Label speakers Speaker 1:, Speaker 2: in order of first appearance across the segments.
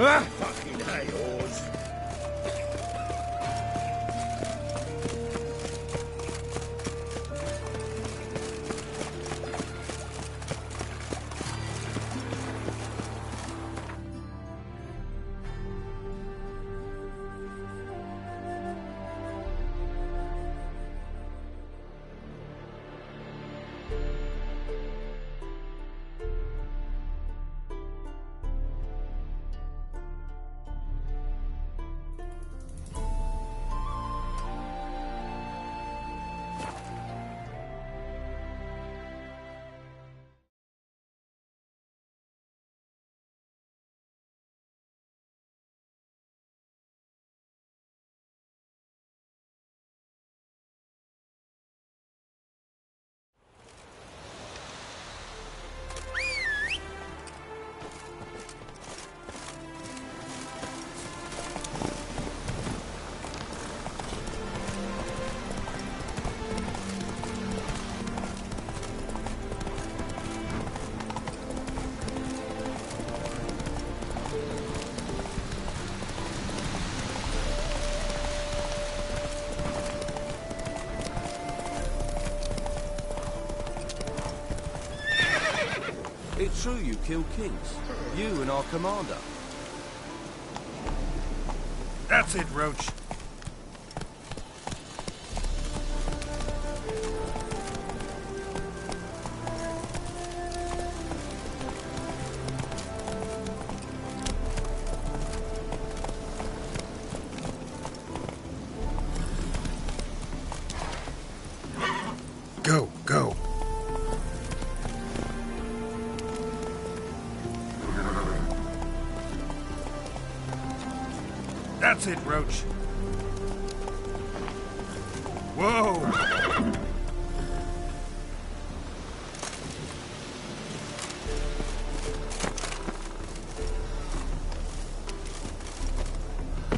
Speaker 1: Ah, fucking hay-horse.
Speaker 2: It's true you killed kings. You and our commander.
Speaker 1: That's it, Roach.
Speaker 3: Go, go.
Speaker 1: That's it, Roach. Whoa!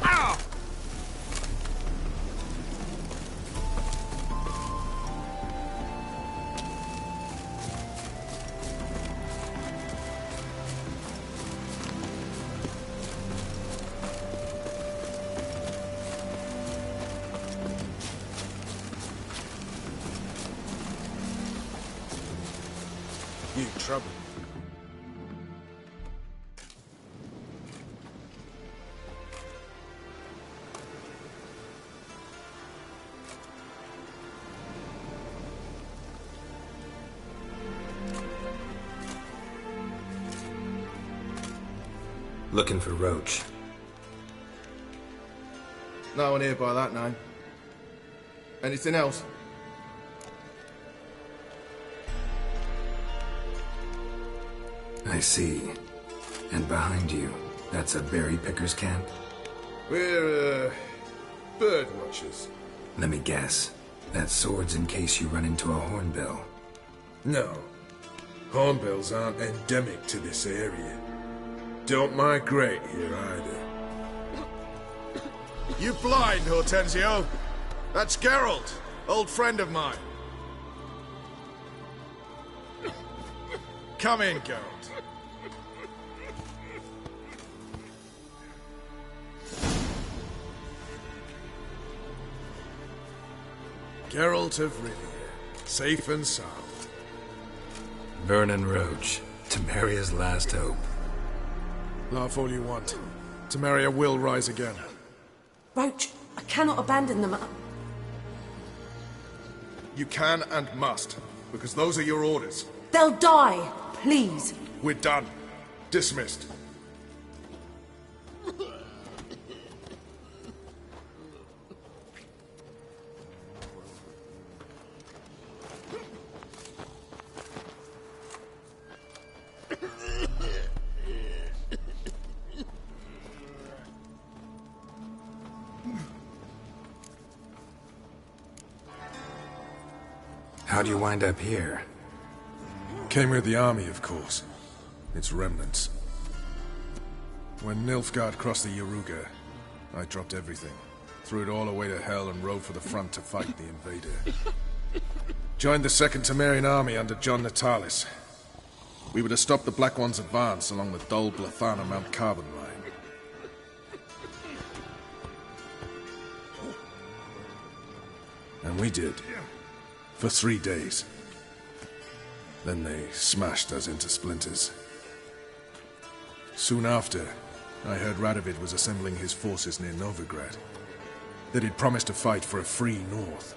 Speaker 1: Ow!
Speaker 3: You in trouble?
Speaker 4: Looking for Roach.
Speaker 3: No one here by that name. Anything else?
Speaker 4: I see. And behind you, that's a berry picker's camp?
Speaker 3: We're, bird watchers.
Speaker 4: Let me guess. That sword's in case you run into a hornbill.
Speaker 5: No. Hornbills aren't endemic to this area. Don't migrate here either.
Speaker 3: You blind, Hortensio? That's Geralt, old friend of mine. Come in, Geralt. Geralt of Rivia, safe and sound.
Speaker 4: Vernon Roach, Temeria's last hope.
Speaker 3: Laugh all you want. Temeria will rise again.
Speaker 6: Roach, I cannot abandon them.
Speaker 3: You can and must, because those are your orders.
Speaker 6: They'll die, please.
Speaker 3: We're done. Dismissed.
Speaker 4: How'd you wind up here?
Speaker 5: Came with the army, of course. Its remnants. When Nilfgaard crossed the Yaruga, I dropped everything. Threw it all away to hell and rode for the front to fight the invader. Joined the Second Temerian army under John Natalis. We were to stop the Black One's advance along the Dol Blathana Mount Carbon line. And we did. For 3 days. Then they smashed us into splinters. Soon after, I heard Radovid was assembling his forces near Novigrad. That he'd promised to fight for a free North.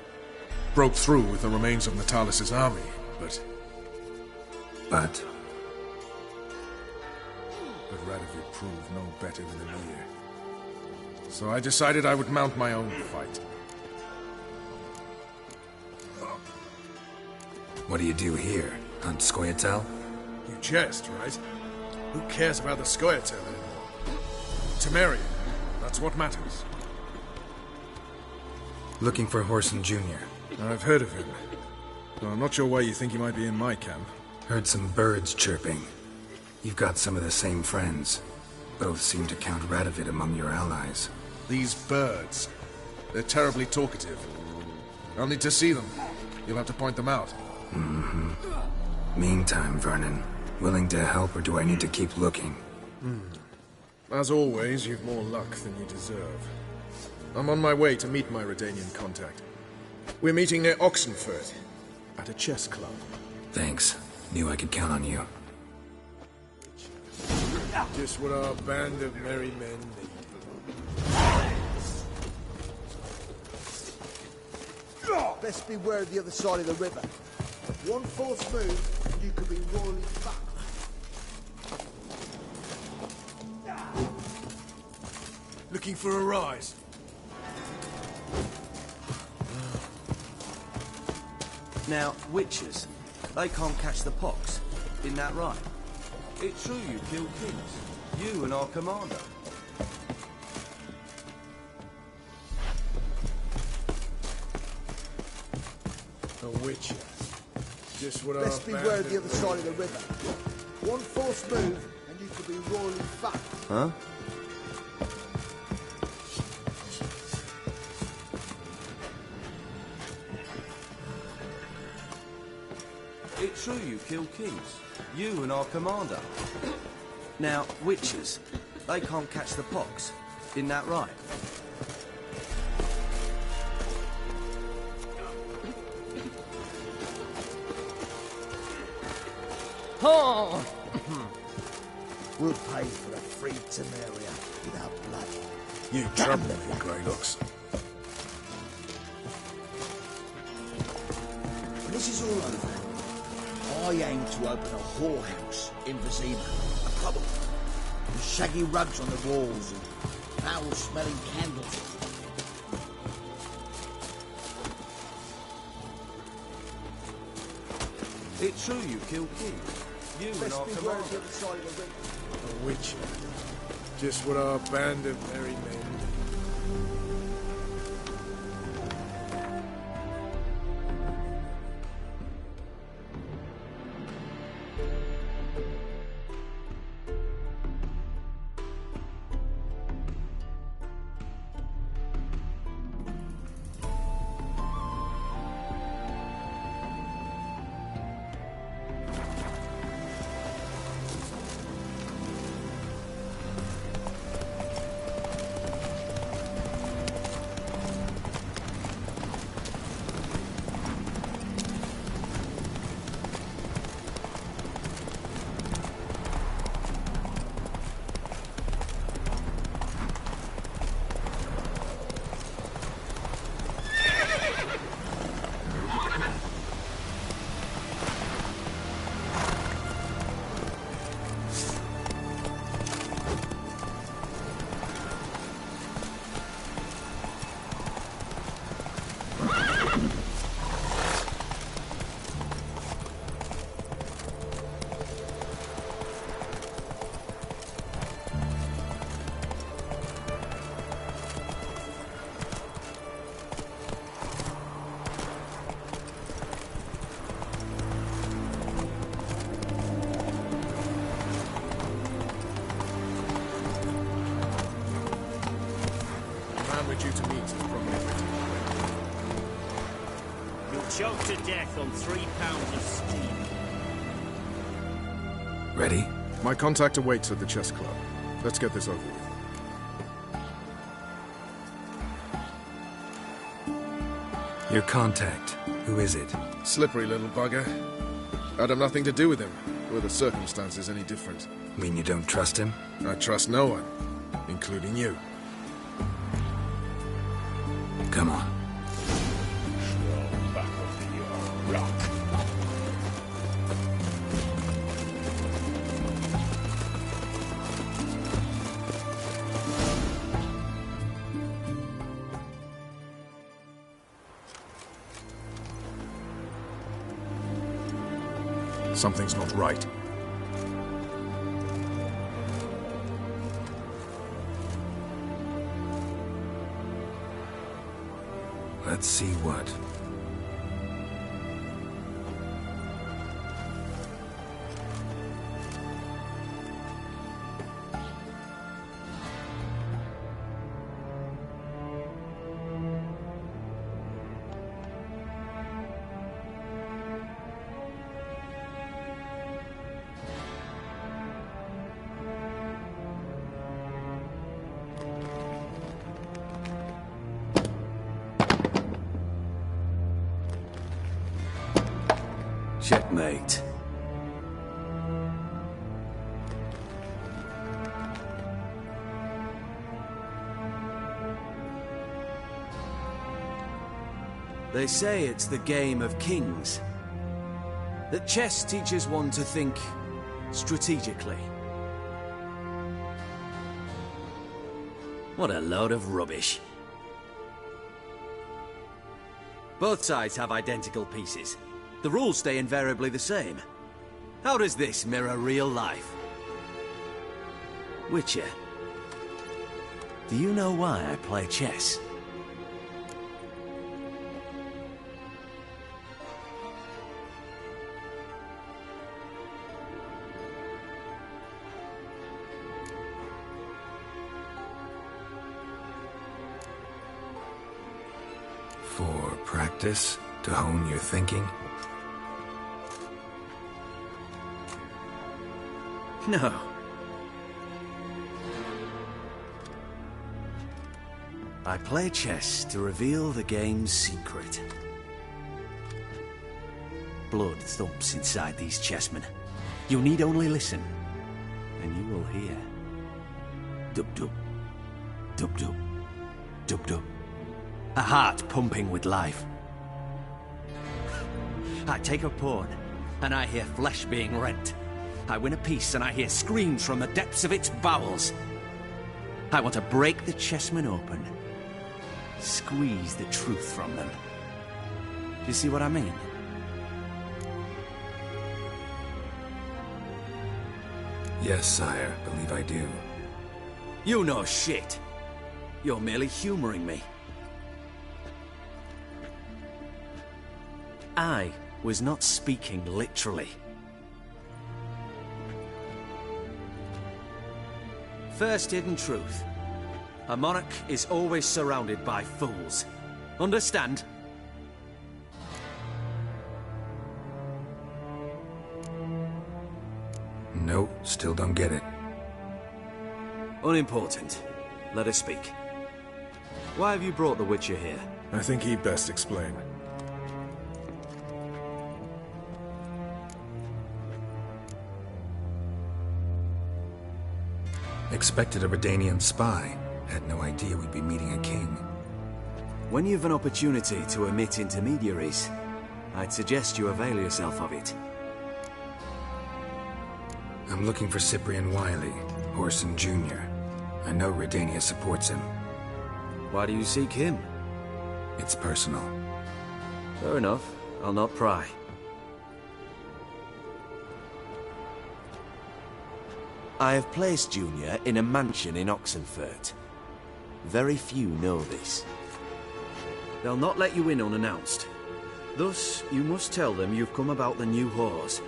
Speaker 5: Broke through with the remains of Natalis' army, but
Speaker 4: But
Speaker 5: Radovid proved no better than Emir. So I decided I would mount my own fight.
Speaker 4: what do you do here? Hunt Scoia'tael?
Speaker 5: You jest, right? Who cares about the Scoia'tael anymore? Temerian, that's what matters.
Speaker 4: Looking for Whoreson Jr.
Speaker 5: I've heard of him. Though I'm not sure why you think he might be in my camp.
Speaker 4: Heard some birds chirping. You've got some of the same friends. Both seem to count Radovid among your allies.
Speaker 5: These birds. They're terribly talkative. I'll need to see them. You'll have to point them out.
Speaker 4: Meantime, Vernon, willing to help or do I need to keep looking?
Speaker 5: As always, you've more luck than you deserve. I'm on my way to meet my Redanian contact. We're meeting near Oxenfurt, at a chess club.
Speaker 4: Thanks. Knew I could count on you.
Speaker 5: Just what our band of merry men need.
Speaker 7: Best beware of the other side of the river. One false move, and you could be royally fucked.
Speaker 5: Looking for a rise.
Speaker 2: Now, witches, they can't catch the pox. Isn't that right? It's true you killed kings. You and our commander.
Speaker 5: A witcher. Just what
Speaker 7: Best
Speaker 5: our
Speaker 7: beware of
Speaker 5: band
Speaker 7: the other side of the river. One false move, and you could be royally fucked.
Speaker 2: Huh? It's true you killed kings. You and our commander. Now, witches, they can't catch the pox. Isn't that right?
Speaker 7: Oh! We'll pay for the free Temeria without blood.
Speaker 5: You trouble me, Greylocks.
Speaker 7: When this is all over, I aim to open a whorehouse in Vizima. A pub with shaggy rugs on the walls and foul-smelling candles.
Speaker 2: It's true you killed kings. You and our
Speaker 7: Best beware of the
Speaker 2: commander.
Speaker 7: other side of the river.
Speaker 5: A witcher. Just what our band of merry men need. Due to meet is probably waiting.
Speaker 8: You'll choke to death on 3 pounds of steam.
Speaker 4: Ready?
Speaker 5: My contact awaits at the chess club. Let's get this over with.
Speaker 4: Your contact. Who is it?
Speaker 5: Slippery little bugger. I'd have nothing to do with him. Were the circumstances any different?
Speaker 4: Mean you don't trust him?
Speaker 5: I trust no one, including you.
Speaker 4: Come on.
Speaker 8: Back onto your rock.
Speaker 5: Something's not right.
Speaker 4: Let's see what.
Speaker 2: Checkmate. They say it's the game of kings. That chess teaches one to think strategically. What a load of rubbish. Both sides have identical pieces. The rules stay invariably the same. How does this mirror real life? Witcher, do you know why I play chess?
Speaker 4: For practice? To hone your thinking?
Speaker 2: No. I play chess to reveal the game's secret. Blood thumps inside these chessmen. You need only listen, and you will hear. Dub-dub. Dub-dub. Dub-dub. A heart pumping with life. I take a pawn, and I hear flesh being rent. I win a piece, and I hear screams from the depths of its bowels. I want to break the chessmen open. Squeeze the truth from them. Do you see what I mean?
Speaker 4: Yes, sire. Believe I do.
Speaker 2: You know shit. You're merely humoring me. I was not speaking literally. First hidden truth. A monarch is always surrounded by fools. Understand?
Speaker 4: No, still don't get it.
Speaker 2: Unimportant. Let us speak. Why have you brought the Witcher here?
Speaker 5: I think he'd best explain.
Speaker 4: Expected a Redanian spy. Had no idea we'd be meeting a king.
Speaker 2: When you've an opportunity to omit intermediaries, I'd suggest you avail yourself of it.
Speaker 4: I'm looking for Cyprian Wiley, Orson Jr. I know Redania supports him.
Speaker 2: Why do you seek him?
Speaker 4: It's personal.
Speaker 2: Fair enough. I'll not pry. I have placed Junior in a mansion in Oxenfurt. Very few know this. They'll not let you in unannounced. Thus, you must tell them you've come about the new whores.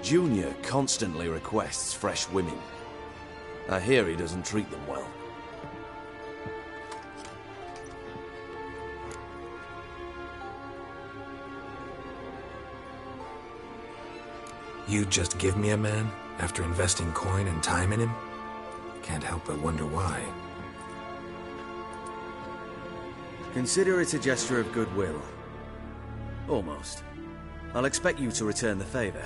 Speaker 2: Junior constantly requests fresh women. I hear he doesn't treat them well.
Speaker 4: You just give me a man, after investing coin and time in him? Can't help but wonder why.
Speaker 2: Consider it a gesture of goodwill. Almost. I'll expect you to return the favor.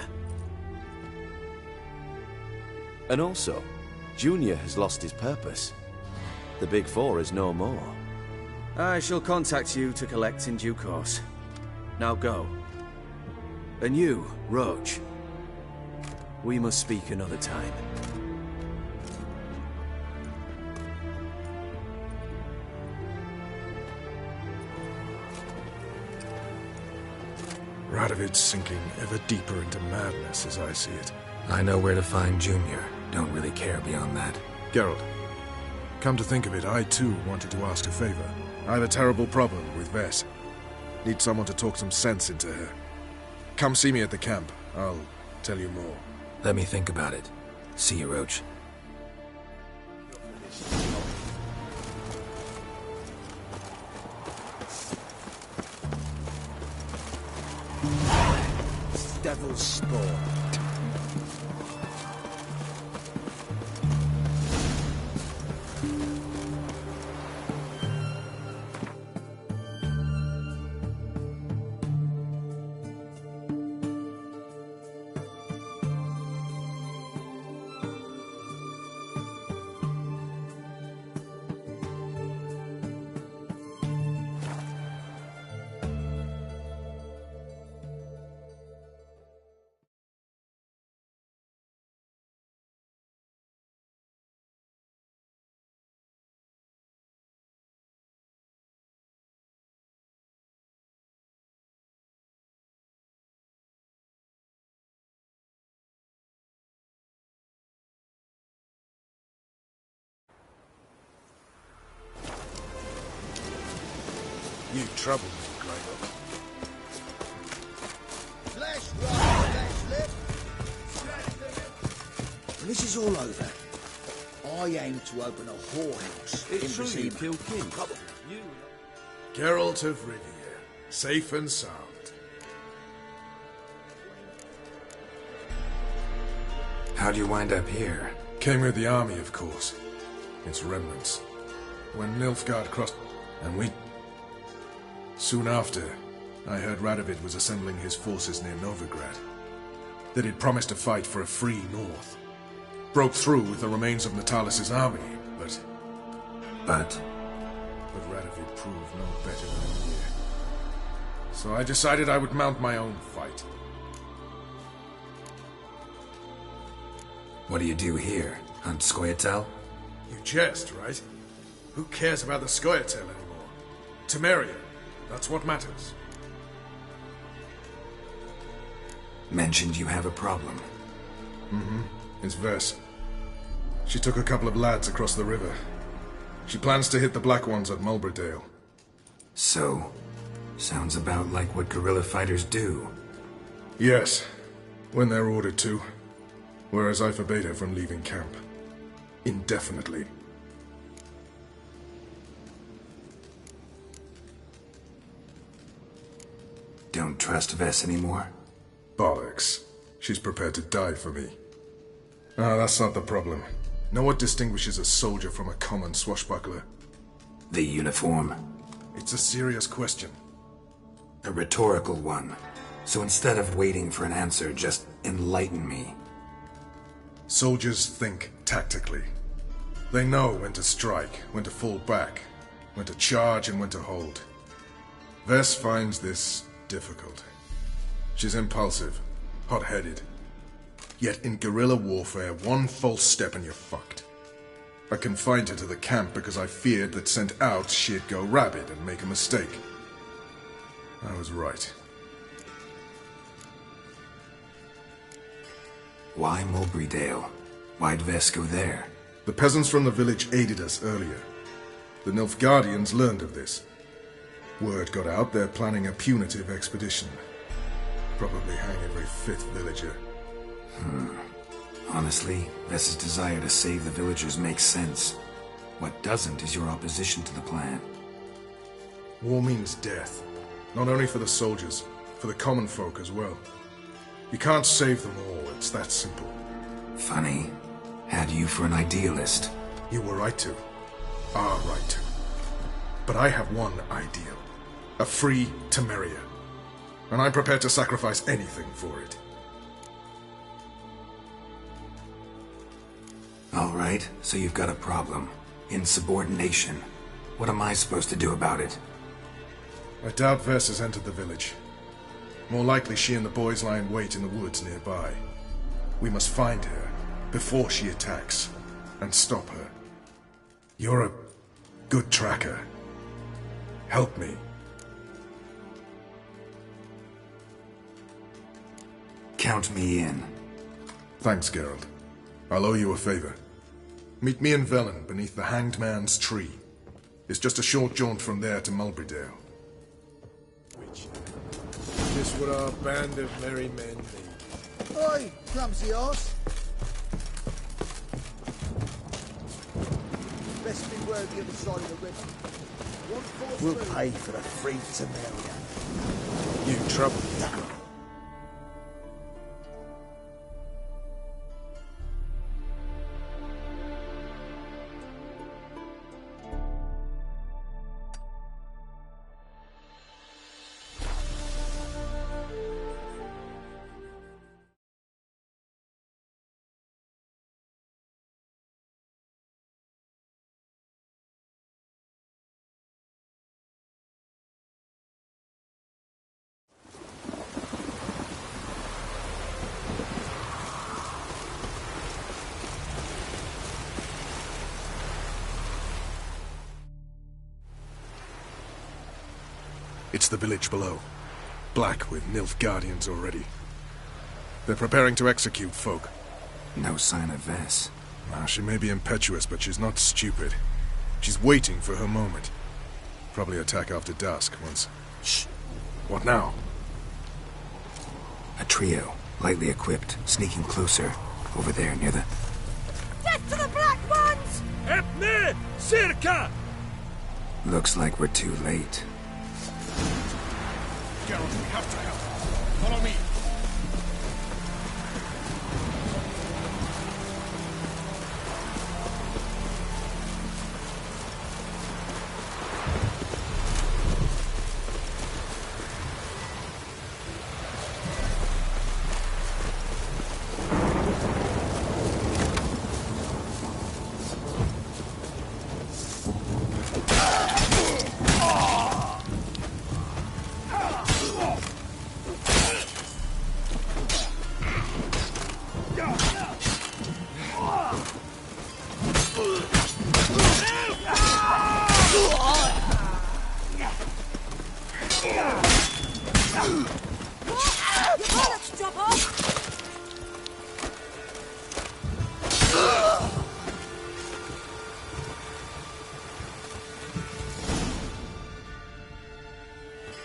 Speaker 9: And also, Junior has lost his purpose. The Big Four is no more.
Speaker 2: I shall contact you to collect in due course. Now go. And you, Roach. We must speak another time.
Speaker 5: Radovid's sinking ever deeper into madness as I see it.
Speaker 4: I know where to find Junior. Don't really care beyond that.
Speaker 5: Geralt, come to think of it, I too wanted to ask a favor. I have a terrible problem with Vess. Need someone to talk some sense into her. Come see me at the camp. I'll tell you more.
Speaker 4: Let me think about it. See you, Roach.
Speaker 7: Devil's spawn.
Speaker 5: You trouble me, Gregor.
Speaker 7: Flesh right, flesh lip. When this is all over, I aim to open a whorehouse in Vizima.
Speaker 9: killed King.
Speaker 7: Probably.
Speaker 5: Geralt of Rivia, safe and sound.
Speaker 4: How'd you wind up here?
Speaker 5: Came with the army, of course. Its remnants. When Nilfgaard crossed... and we... Soon after, I heard Radovid was assembling his forces near Novigrad. That he'd promised to fight for a free North. Broke through with the remains of Natalis' army, but...
Speaker 4: But
Speaker 5: Radovid proved no better than a year. So I decided I would mount my own fight.
Speaker 4: what do you do here? Hunt Scoia'tael?
Speaker 5: You jest, right? Who cares about the Scoia'tael anymore? Temeria. That's what matters.
Speaker 4: Mentioned you have a problem.
Speaker 5: Mm-hmm. It's Vess. She took a couple of lads across the river. She plans to hit the Black Ones at Mulberdale.
Speaker 4: So, sounds about like what guerrilla fighters do.
Speaker 5: Yes, when they're ordered to. Whereas I forbade her from leaving camp. Indefinitely.
Speaker 4: Don't trust Vess anymore?
Speaker 5: Bollocks. She's prepared to die for me. Ah, that's not the problem. Know what distinguishes a soldier from a common swashbuckler?
Speaker 4: The uniform.
Speaker 5: It's a serious question.
Speaker 4: A rhetorical one. So instead of waiting for an answer, just enlighten me.
Speaker 5: Soldiers think tactically. They know when to strike, when to fall back, when to charge and when to hold. Vess finds this difficult. She's impulsive, hot-headed. Yet in guerrilla warfare, one false step and you're fucked. I confined her to the camp because I feared that sent out she'd go rabid and make a mistake. I was right.
Speaker 4: Why Mulberdale? Why'd Vess go there?
Speaker 5: The peasants from the village aided us earlier. The Nilfgaardians learned of this. Word got out they're planning a punitive expedition. Probably hang every fifth villager.
Speaker 4: Honestly, Vess's desire to save the villagers makes sense. What doesn't is your opposition to the plan.
Speaker 5: War means death. Not only for the soldiers, for the common folk as well. You can't save them all, it's that simple.
Speaker 4: Funny. Had you for an idealist.
Speaker 5: You were right to. Are right to. But I have one ideal. A free Temeria. And I'm prepared to sacrifice anything for it.
Speaker 4: All right, so you've got a problem. Insubordination. What am I supposed to do about it?
Speaker 5: I doubt Vess has entered the village. More likely she and the boys lie in wait in the woods nearby. We must find her before she attacks and stop her. You're a good tracker. Help me.
Speaker 4: Count me in.
Speaker 5: Thanks, Geralt. I'll owe you a favor. Meet me and Velen beneath the Hanged Man's tree. It's just a short jaunt from there to Mulbrydale.
Speaker 3: This what our band of merry men need.
Speaker 7: Oi, clumsy horse. Best beware of the other side of the river. We'll pay for the free Temeria.
Speaker 3: You trouble.
Speaker 5: It's the village below. Black with Nilfgaardians already. They're preparing to execute folk.
Speaker 4: No sign of Vess.
Speaker 5: She may be impetuous, but she's not stupid. She's waiting for her moment. Probably attack after dusk once... Shh! What now?
Speaker 4: A trio, lightly equipped, sneaking closer. Over there, near the...
Speaker 6: Death to the Black Ones!
Speaker 8: Epne! Circa!
Speaker 4: Looks like we're too late.
Speaker 3: Geralt, we have to help. Follow me.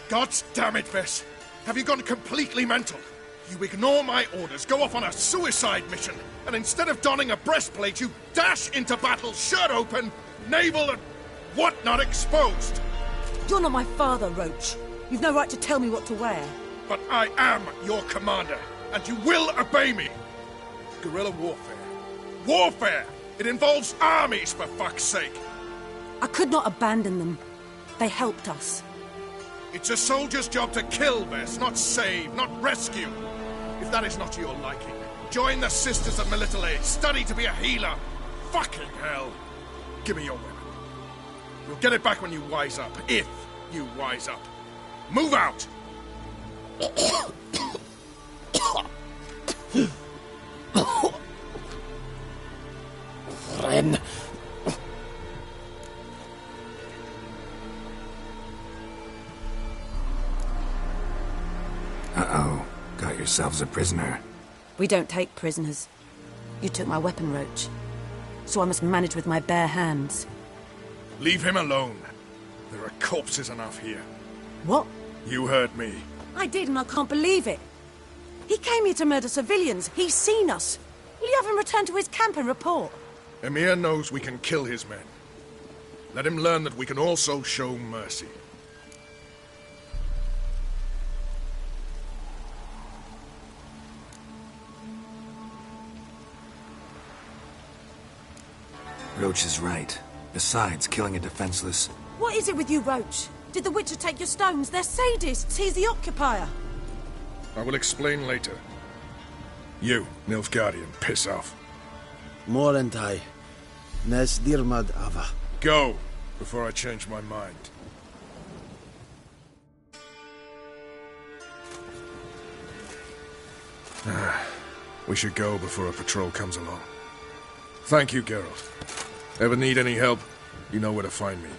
Speaker 3: God damn it, Vess! Have you gone completely mental? You ignore my orders, go off on a suicide mission, and instead of donning a breastplate, you dash into battle, shirt open, navel and whatnot exposed!
Speaker 6: You're not my father, Roach. You've no right to tell me what to wear.
Speaker 3: But I am your commander, and you will obey me! Guerrilla warfare. Warfare! It involves armies, for fuck's sake!
Speaker 6: I could not abandon them. They helped us.
Speaker 3: It's a soldier's job to kill, Vess, not save, not rescue. If that is not to your liking, join the Sisters of Melitele, study to be a healer. Fucking hell. Give me your weapon. You'll get it back when you wise up, if you wise up. Move out!
Speaker 7: Ren.
Speaker 4: Uh-oh. Got yourselves a prisoner.
Speaker 6: We don't take prisoners. You took my weapon, Roach. So I must manage with my bare hands.
Speaker 3: Leave him alone. There are corpses enough here.
Speaker 6: What?
Speaker 3: You heard me.
Speaker 6: I did, and I can't believe it. He came here to murder civilians. He's seen us. Will you have him return to his camp and report?
Speaker 3: Emir knows we can kill his men. Let him learn that we can also show mercy.
Speaker 4: Roach is right. Besides, killing a defenseless...
Speaker 6: What is it with you, Roach? Did the Witcher take your stones? They're sadists. He's the occupier.
Speaker 5: I will explain later. You, Nilfgaardian, piss off.
Speaker 10: Morentai. Nes dirmad ava.
Speaker 5: Go, before I change my mind. We should go before a patrol comes along. Thank you, Geralt. Ever need any help, you know where to find me.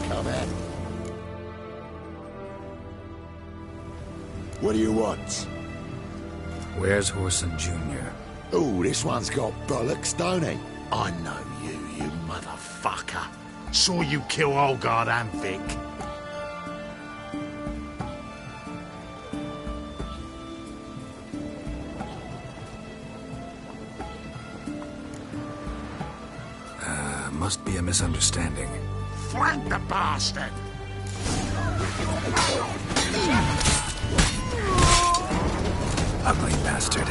Speaker 10: Come in. What do you want?
Speaker 4: Where's Whoreson Jr.?
Speaker 10: Oh, this one's got bollocks, don't he? I know you motherfucker. Saw you kill Olgard and Vic.
Speaker 4: Must be a misunderstanding.
Speaker 10: Flank the bastard!
Speaker 4: Ugly bastard.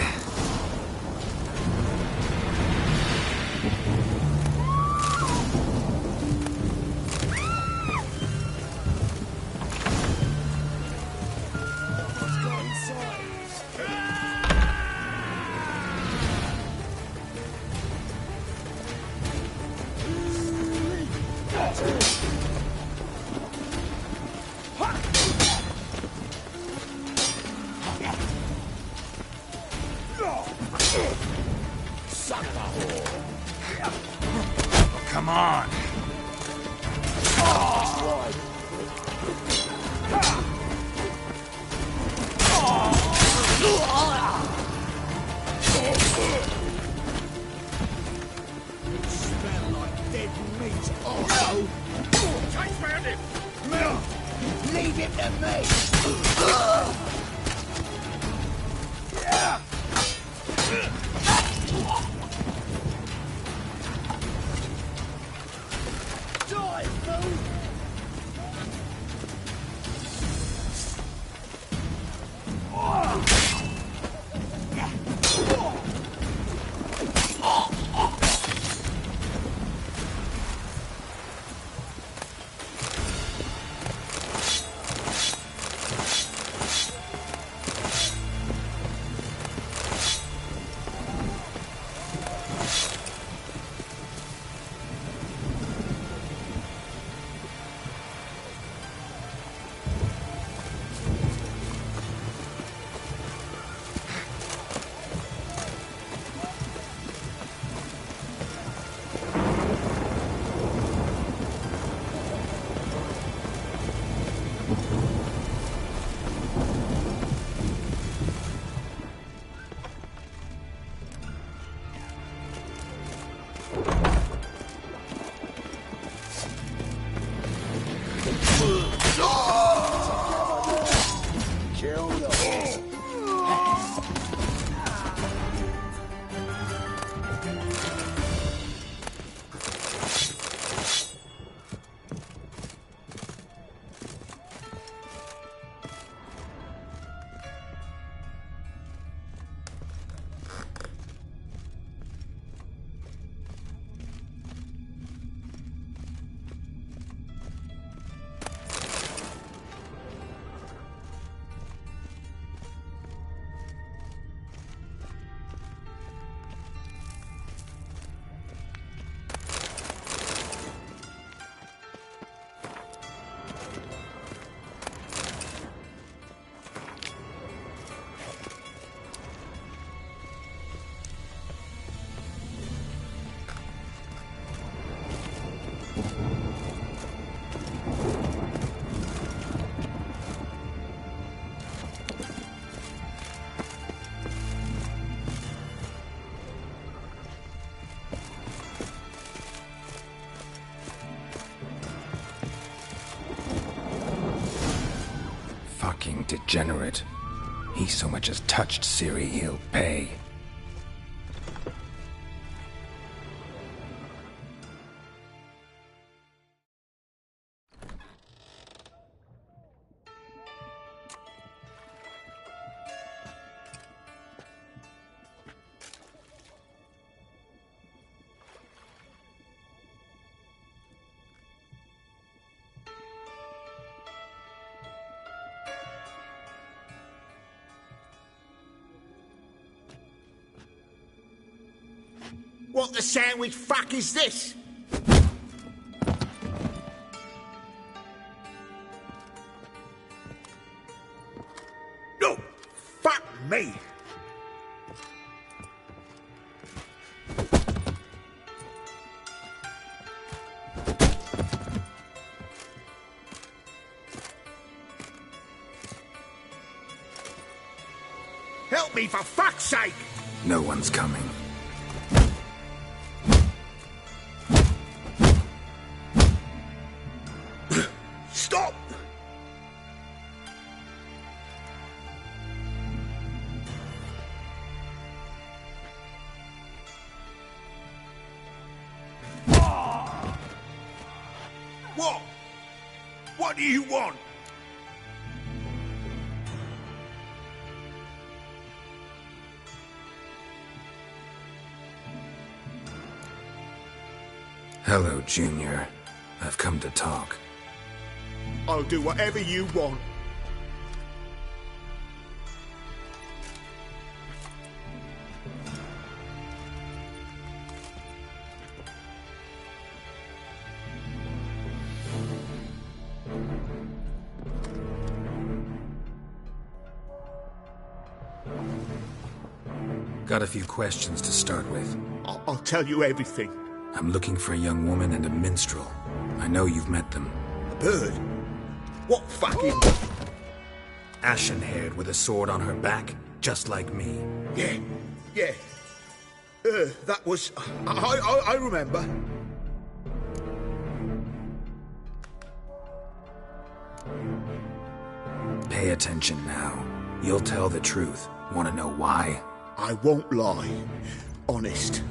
Speaker 1: Come on.
Speaker 10: Smell like dead meat, also.
Speaker 1: Chase bandit!
Speaker 10: Leave it to me. Die, fool!
Speaker 4: fucking degenerate. He so much as touched Ciri, he'll pay.
Speaker 7: What the sandwich fuck is this? No! Fuck me! Help me, for fuck's sake!
Speaker 4: No one's coming.
Speaker 7: Stop! What? What do you want?
Speaker 4: Hello, Junior. I've come to talk.
Speaker 7: I'll do whatever you want.
Speaker 4: Got a few questions to start with.
Speaker 7: I'll tell you everything.
Speaker 4: I'm looking for a young woman and a minstrel. I know you've met them.
Speaker 7: A bird? What fucking...
Speaker 4: Ashen-haired with a sword on her back, just like me.
Speaker 7: Yeah. That was... I remember.
Speaker 4: Pay attention now. You'll tell the truth. Want to know why?
Speaker 7: I won't lie. Honest.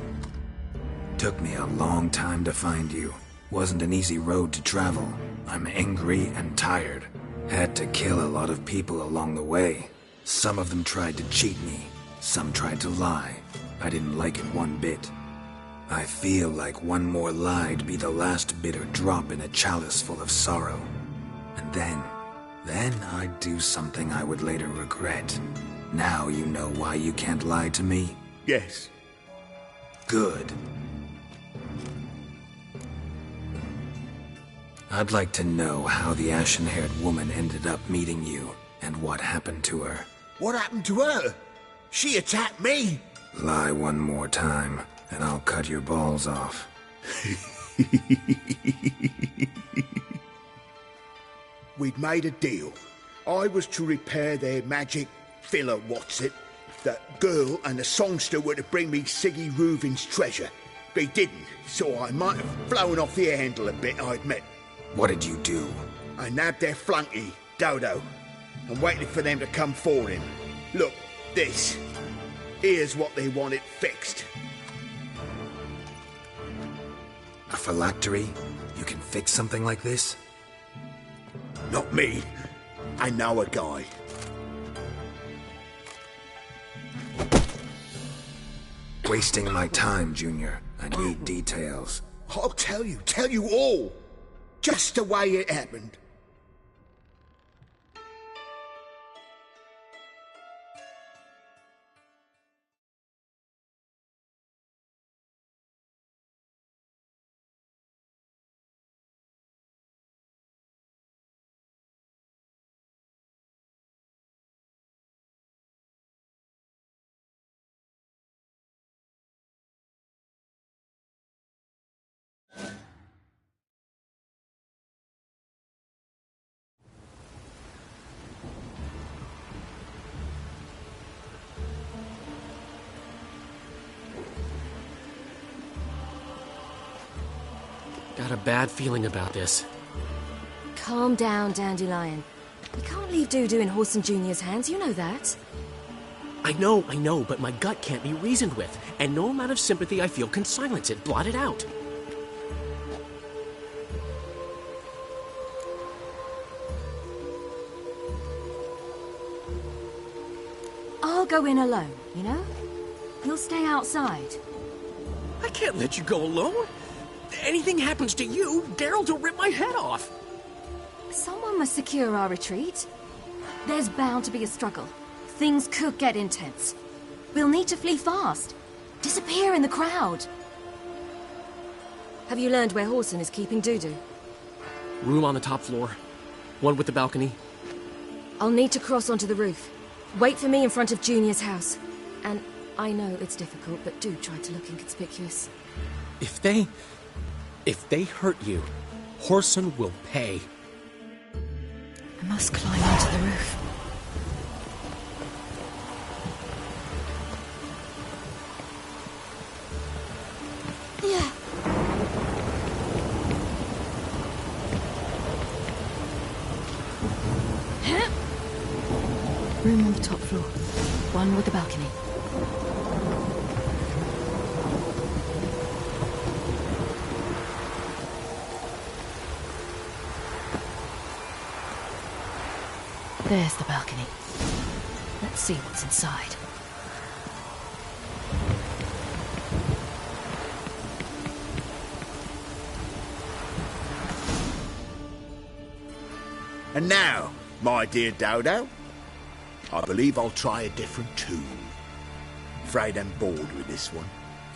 Speaker 4: Took me a long time to find you. Wasn't an easy road to travel. I'm angry and tired. Had to kill a lot of people along the way. Some of them tried to cheat me. Some tried to lie. I didn't like it one bit. I feel like one more lie'd be the last bitter drop in a chalice full of sorrow. And then I'd do something I would later regret. Now you know why you can't lie to me?
Speaker 7: Yes.
Speaker 4: Good. I'd like to know how the ashen-haired woman ended up meeting you, and what happened to her.
Speaker 7: What happened to her? She attacked me!
Speaker 4: Lie one more time, and I'll cut your balls off.
Speaker 7: We'd made a deal. I was to repair their magic filler, what's-it. The girl and the songster were to bring me Siggy Reuven's treasure. They didn't, so I might have flown off the handle a bit, I admit.
Speaker 4: What did you do?
Speaker 7: I nabbed their flunky, Dodo, and waited for them to come for him. Look, this. Here's what they wanted fixed.
Speaker 4: A phylactery? You can fix something like this?
Speaker 7: Not me. I know a guy.
Speaker 4: Wasting my time, Junior. I need details.
Speaker 7: I'll tell you all. Just the way it happened.
Speaker 11: Got a bad feeling about this.
Speaker 12: Calm down, Dandelion.
Speaker 11: We can't leave Dudu in Horson Jr.'s hands, you know that.
Speaker 12: I know, but my gut can't be reasoned with, and no amount of sympathy I feel can silence it, blot it out.
Speaker 11: I'll go in alone, you know? You'll stay outside.
Speaker 12: I can't let you go alone. Anything happens to you, Geralt will rip my head off.
Speaker 11: Someone must secure our retreat. There's bound to be a struggle. Things could get intense. We'll need to flee fast. Disappear in the crowd. Have you learned where Horson is keeping Dudu?
Speaker 12: Room on the top floor. One with the balcony.
Speaker 11: I'll need to cross onto the roof. Wait for me in front of Junior's house. And I know it's difficult, but do try to look inconspicuous.
Speaker 12: If they hurt you, Horson will pay.
Speaker 11: I must climb onto the roof. Room on the top floor. One with the balcony. There's the balcony. Let's see what's inside.
Speaker 7: And now, my dear Dodo, I believe I'll try a different tune. Afraid I'm bored with this one.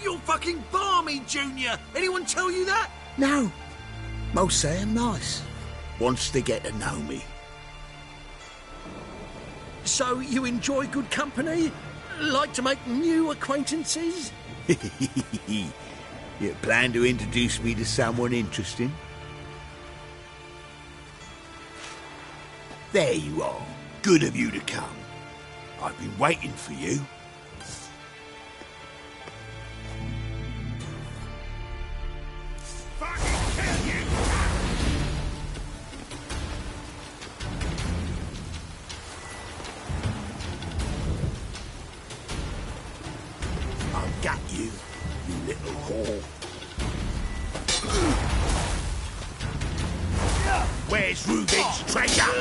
Speaker 1: You're fucking balmy, Junior! Anyone tell you that?
Speaker 7: No. Most say I'm nice. Wants to get to know me.
Speaker 1: So you enjoy good company? Like to make new acquaintances?
Speaker 7: You plan to introduce me to someone interesting? There you are. Good of you to come. I've been waiting for you. I've got you, you little whore. Where's Reuben's treasure?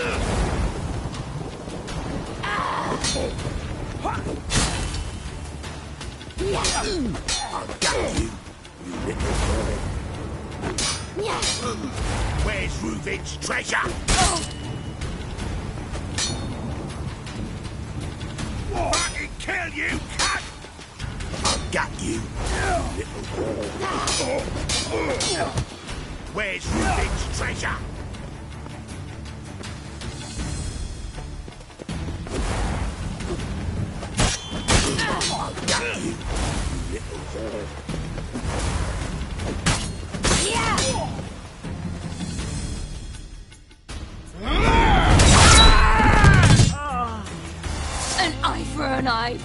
Speaker 7: I've got you, you little whore. Where's Reuben's treasure? Fucking kill you, cunt! I've got you, you little whore. Where's Reuben's treasure? I've got you, you little whore.
Speaker 11: An eye for an eye.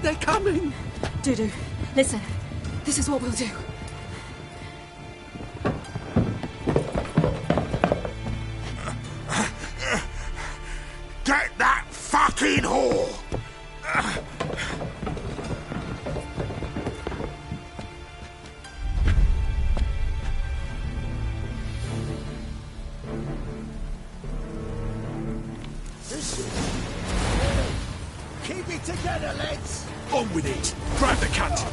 Speaker 12: They're coming!
Speaker 11: Dudu, listen. This is what we'll do.
Speaker 7: Get that fucking whore!
Speaker 1: Keep it together, lads!
Speaker 5: On with it! Grab the cunt!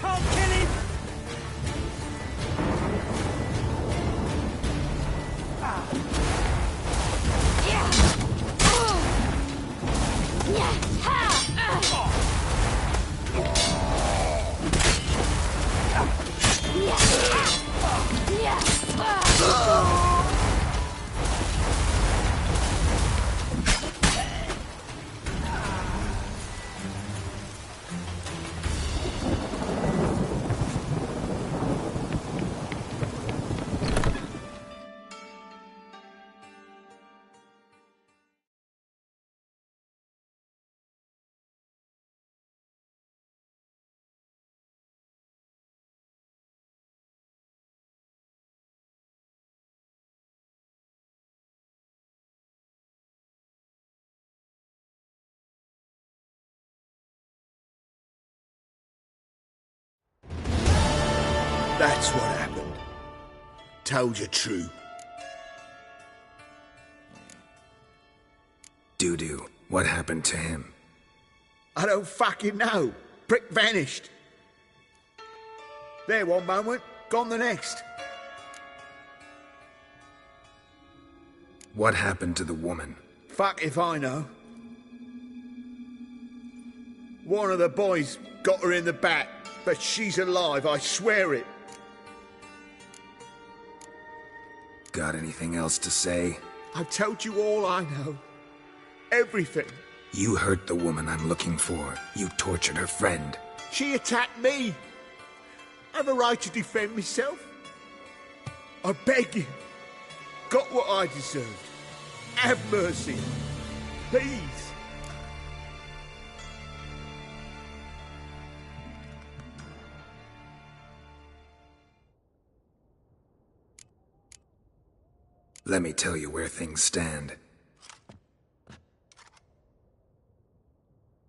Speaker 8: can't kill him!
Speaker 7: That's what happened. Told you true.
Speaker 4: Dudu, what happened to him?
Speaker 7: I don't fucking know. Prick vanished. There one moment, gone the next.
Speaker 4: What happened to the woman?
Speaker 7: Fuck if I know. One of the boys got her in the back, but she's alive, I swear it.
Speaker 4: Got anything else to say?
Speaker 7: I've told you all I know. Everything.
Speaker 4: You hurt the woman I'm looking for. You tortured her friend.
Speaker 7: She attacked me. I have a right to defend myself. I beg you. Got what I deserved. Have mercy. Please.
Speaker 4: Let me tell you where things stand.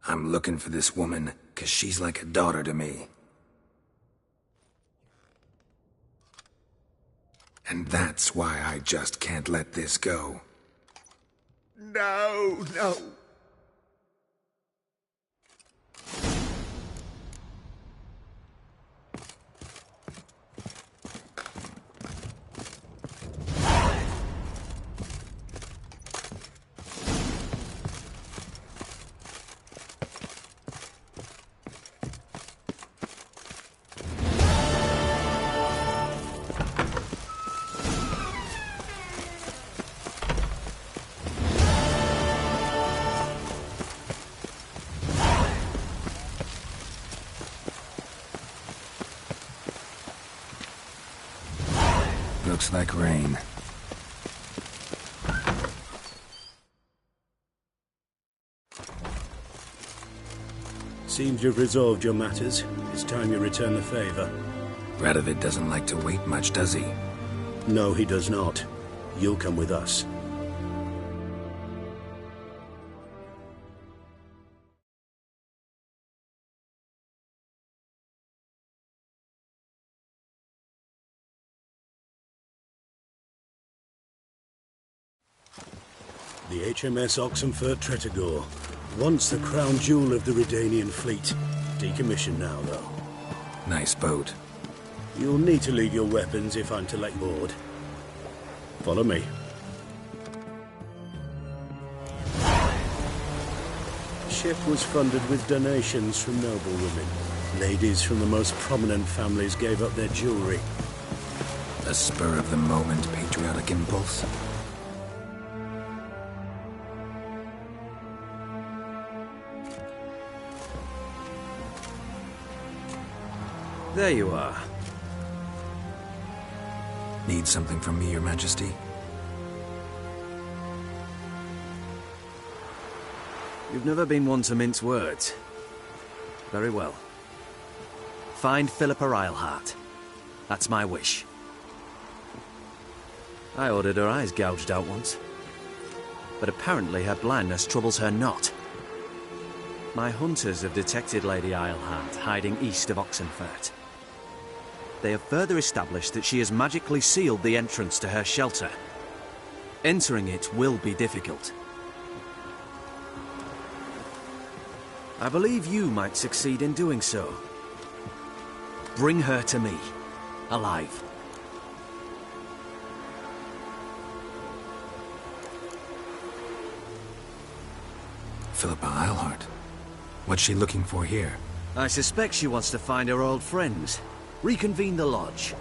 Speaker 4: I'm looking for this woman, 'cause she's like a daughter to me. And that's why I just can't let this go.
Speaker 7: No, no.
Speaker 4: Looks like rain.
Speaker 13: Seems you've resolved your matters. It's time you return the favor.
Speaker 4: Radovid doesn't like to wait much, does he?
Speaker 13: No, he does not. You'll come with us. The HMS Oxenfurt Tretogor, once the crown jewel of the Redanian fleet. Decommissioned now, though.
Speaker 4: Nice boat.
Speaker 13: You'll need to leave your weapons if I'm to let you board. Follow me. The ship was funded with donations from noblewomen. Ladies from the most prominent families gave up their jewelry.
Speaker 4: A spur-of-the-moment patriotic impulse?
Speaker 2: There you are.
Speaker 4: Need something from me, Your Majesty?
Speaker 2: You've never been one to mince words. Very well. Find Philippa Eilhart. That's my wish. I ordered her eyes gouged out once. But apparently her blindness troubles her not. My hunters have detected Lady Eilhart hiding east of Oxenfurt. They have further established that she has magically sealed the entrance to her shelter. Entering it will be difficult. I believe you might succeed in doing so. Bring her to me. Alive.
Speaker 4: Philippa Eilhart. What's she looking for here?
Speaker 2: I suspect she wants to find her old friends. Reconvene the lodge.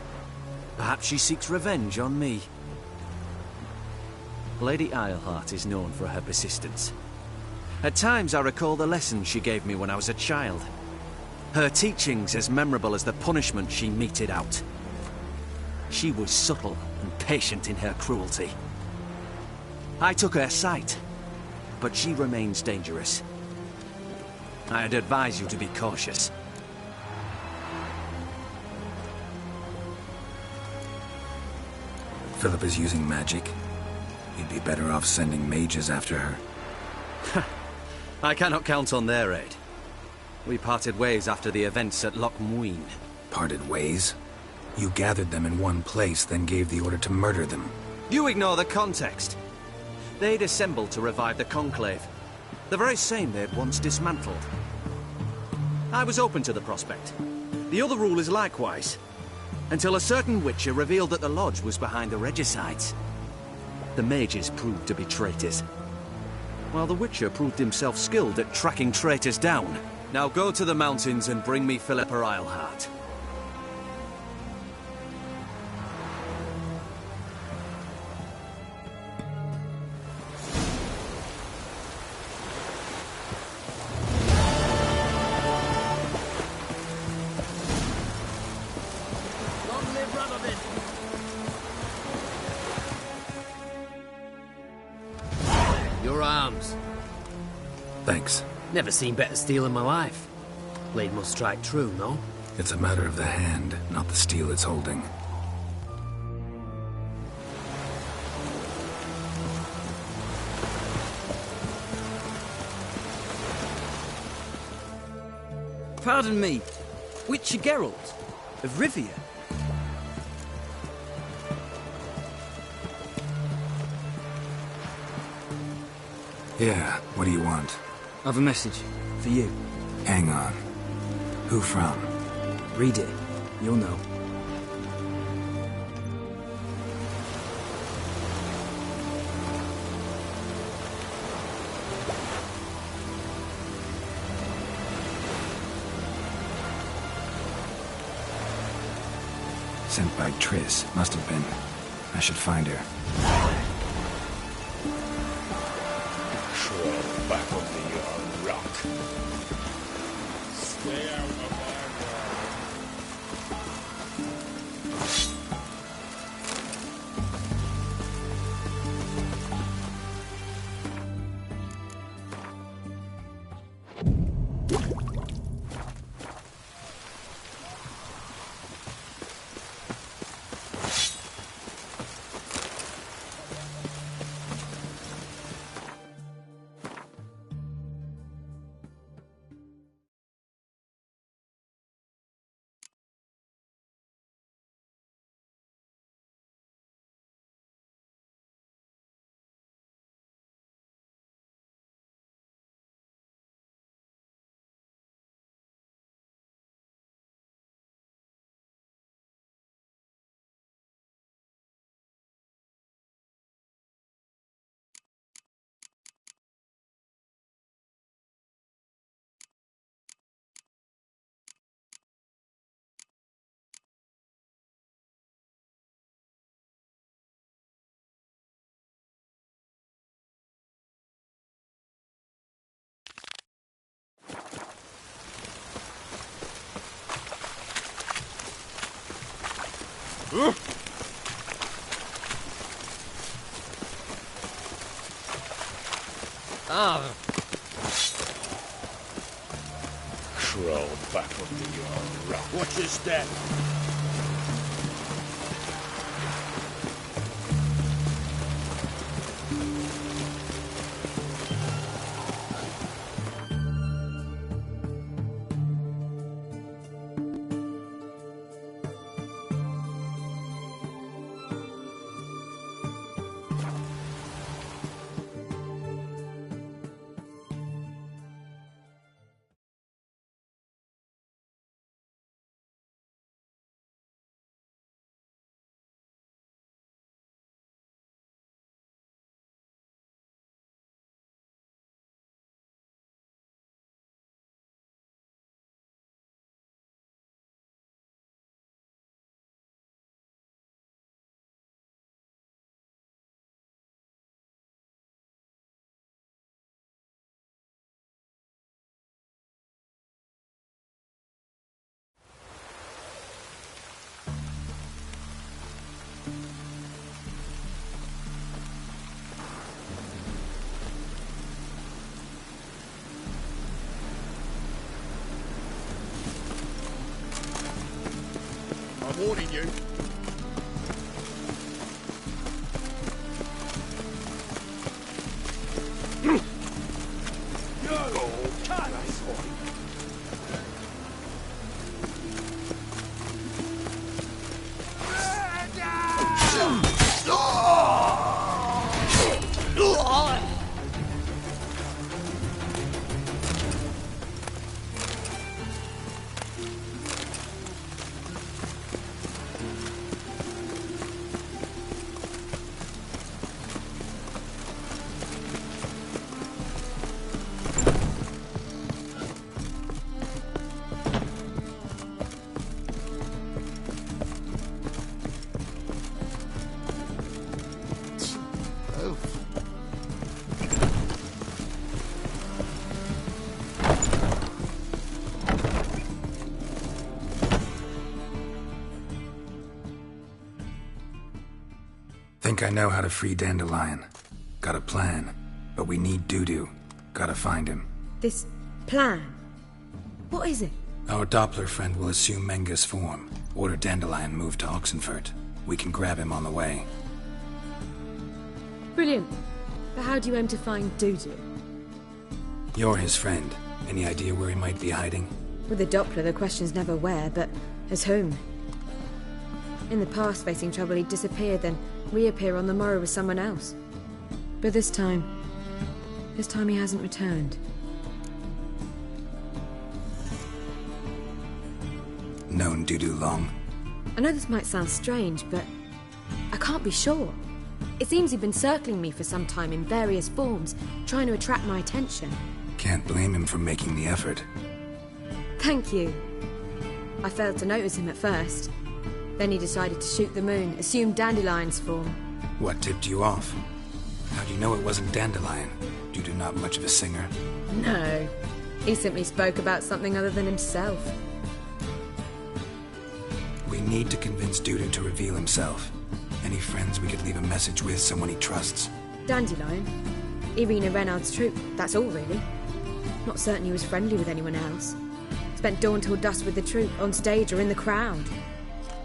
Speaker 2: Perhaps she seeks revenge on me. Lady Eilhart is known for her persistence. At times I recall the lessons she gave me when I was a child. Her teachings as memorable as the punishment she meted out. She was subtle and patient in her cruelty. I took her sight, but she remains dangerous. I'd advise you to be cautious.
Speaker 4: Philippa's using magic. You'd be better off sending mages after her.
Speaker 2: I cannot count on their aid. We parted ways after the events at Loch Muin.
Speaker 4: Parted ways? You gathered them in one place, then gave the order to murder them.
Speaker 2: You ignore the context. They'd assembled to revive the Conclave. The very same they'd once dismantled. I was open to the prospect. The other rule is likewise. Until a certain Witcher revealed that the Lodge was behind the regicides. The mages proved to be traitors, while the Witcher proved himself skilled at tracking traitors down. Now go to the mountains and bring me Philippa Eilhart.
Speaker 8: Long live Radovid!
Speaker 12: Your arms.
Speaker 4: Thanks.
Speaker 12: Never seen better steel in my life. Blade must strike true, no?
Speaker 4: It's a matter of the hand, not the steel it's holding.
Speaker 14: Pardon me, Witcher Geralt of Rivia.
Speaker 4: Yeah, what do you want?
Speaker 14: I've a message for you.
Speaker 4: Hang on. Who from?
Speaker 14: Read it. You'll know.
Speaker 4: Sent by Triss. Must have been. I should find her.
Speaker 10: Crawl back over your rock. Stay out of my Crawl back under your rock.
Speaker 8: Watch your step.
Speaker 3: I'm warning you.
Speaker 4: Think I know how to free Dandelion. Got a plan, but we need Dudu. Gotta find him.
Speaker 15: This plan? What is it?
Speaker 4: Our Doppler friend will assume Menga's form. Order Dandelion moved to Oxenfurt. We can grab him on the way.
Speaker 15: Brilliant. But how do you aim to find Dudu?
Speaker 4: You're his friend. Any idea where he might be hiding?
Speaker 15: With the Doppler, the question's never where, but as whom. In the past, facing trouble, he'd disappear, then reappear on the morrow with someone else. But this time he hasn't returned.
Speaker 4: Known Dudu long?
Speaker 15: I know this might sound strange, but I can't be sure. It seems he'd been circling me for some time in various forms, trying to attract my attention.
Speaker 4: Can't blame him for making the effort.
Speaker 15: Thank you. I failed to notice him at first. Then he decided to shoot the moon, assume Dandelion's form.
Speaker 4: What tipped you off? How do you know it wasn't Dandelion? Dudu not much of a singer?
Speaker 15: No. He simply spoke about something other than himself.
Speaker 4: We need to convince Dudu to reveal himself. Any friends we could leave a message with, someone he trusts?
Speaker 15: Dandelion? Irina Renard's troupe, that's all really. Not certain he was friendly with anyone else. Spent dawn till dusk with the troupe, on stage or in the crowd.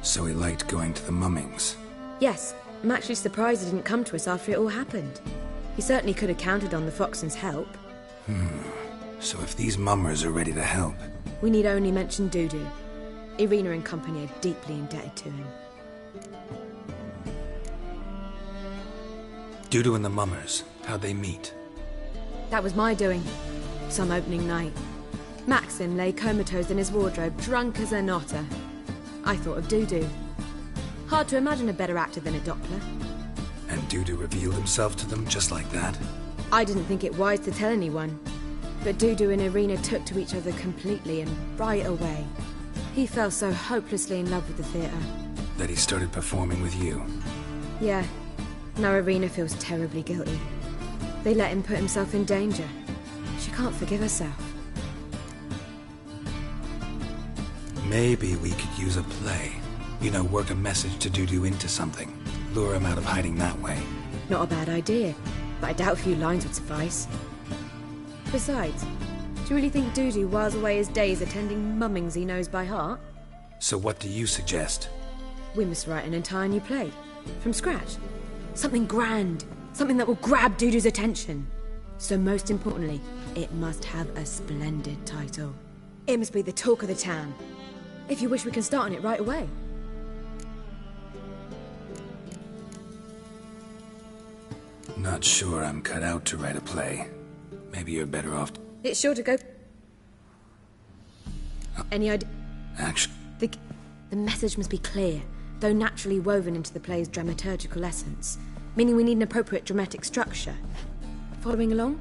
Speaker 4: So he liked going to the mummings?
Speaker 15: Yes, I'm actually surprised he didn't come to us after it all happened. He certainly could have counted on the Foxen's help.
Speaker 4: So if these mummers are ready to help...
Speaker 15: We need only mention Dudu. Irina and company are deeply indebted to him.
Speaker 4: Dudu and the mummers, how'd they meet?
Speaker 15: That was my doing. Some opening night. Maxim lay comatose in his wardrobe, drunk as an otter. I thought of Dudu. Hard to imagine a better actor than a Doppler.
Speaker 4: And Dudu revealed himself to them just like that?
Speaker 15: I didn't think it wise to tell anyone. But Dudu and Irina took to each other completely and right away. He fell so hopelessly in love with the theatre.
Speaker 4: That he started performing with you?
Speaker 15: Yeah. Now Irina feels terribly guilty. They let him put himself in danger. She can't forgive herself.
Speaker 4: Maybe we could use a play. You know, work a message to Dudu into something. Lure him out of hiding that way.
Speaker 15: Not a bad idea, but I doubt a few lines would suffice. Besides, do you really think Dudu whiles away his days attending mummings he knows by heart?
Speaker 4: So what do you suggest?
Speaker 15: We must write an entire new play. From scratch. Something grand. Something that will grab Dudu's attention. So most importantly, it must have a splendid title. It must be the talk of the town. If you wish, we can start on it right away.
Speaker 4: Not sure I'm cut out to write a play. Maybe you're better off...
Speaker 15: It's sure to go... Any idea?
Speaker 4: Actually...
Speaker 15: The message must be clear, though naturally woven into the play's dramaturgical essence, meaning we need an appropriate dramatic structure. Following along?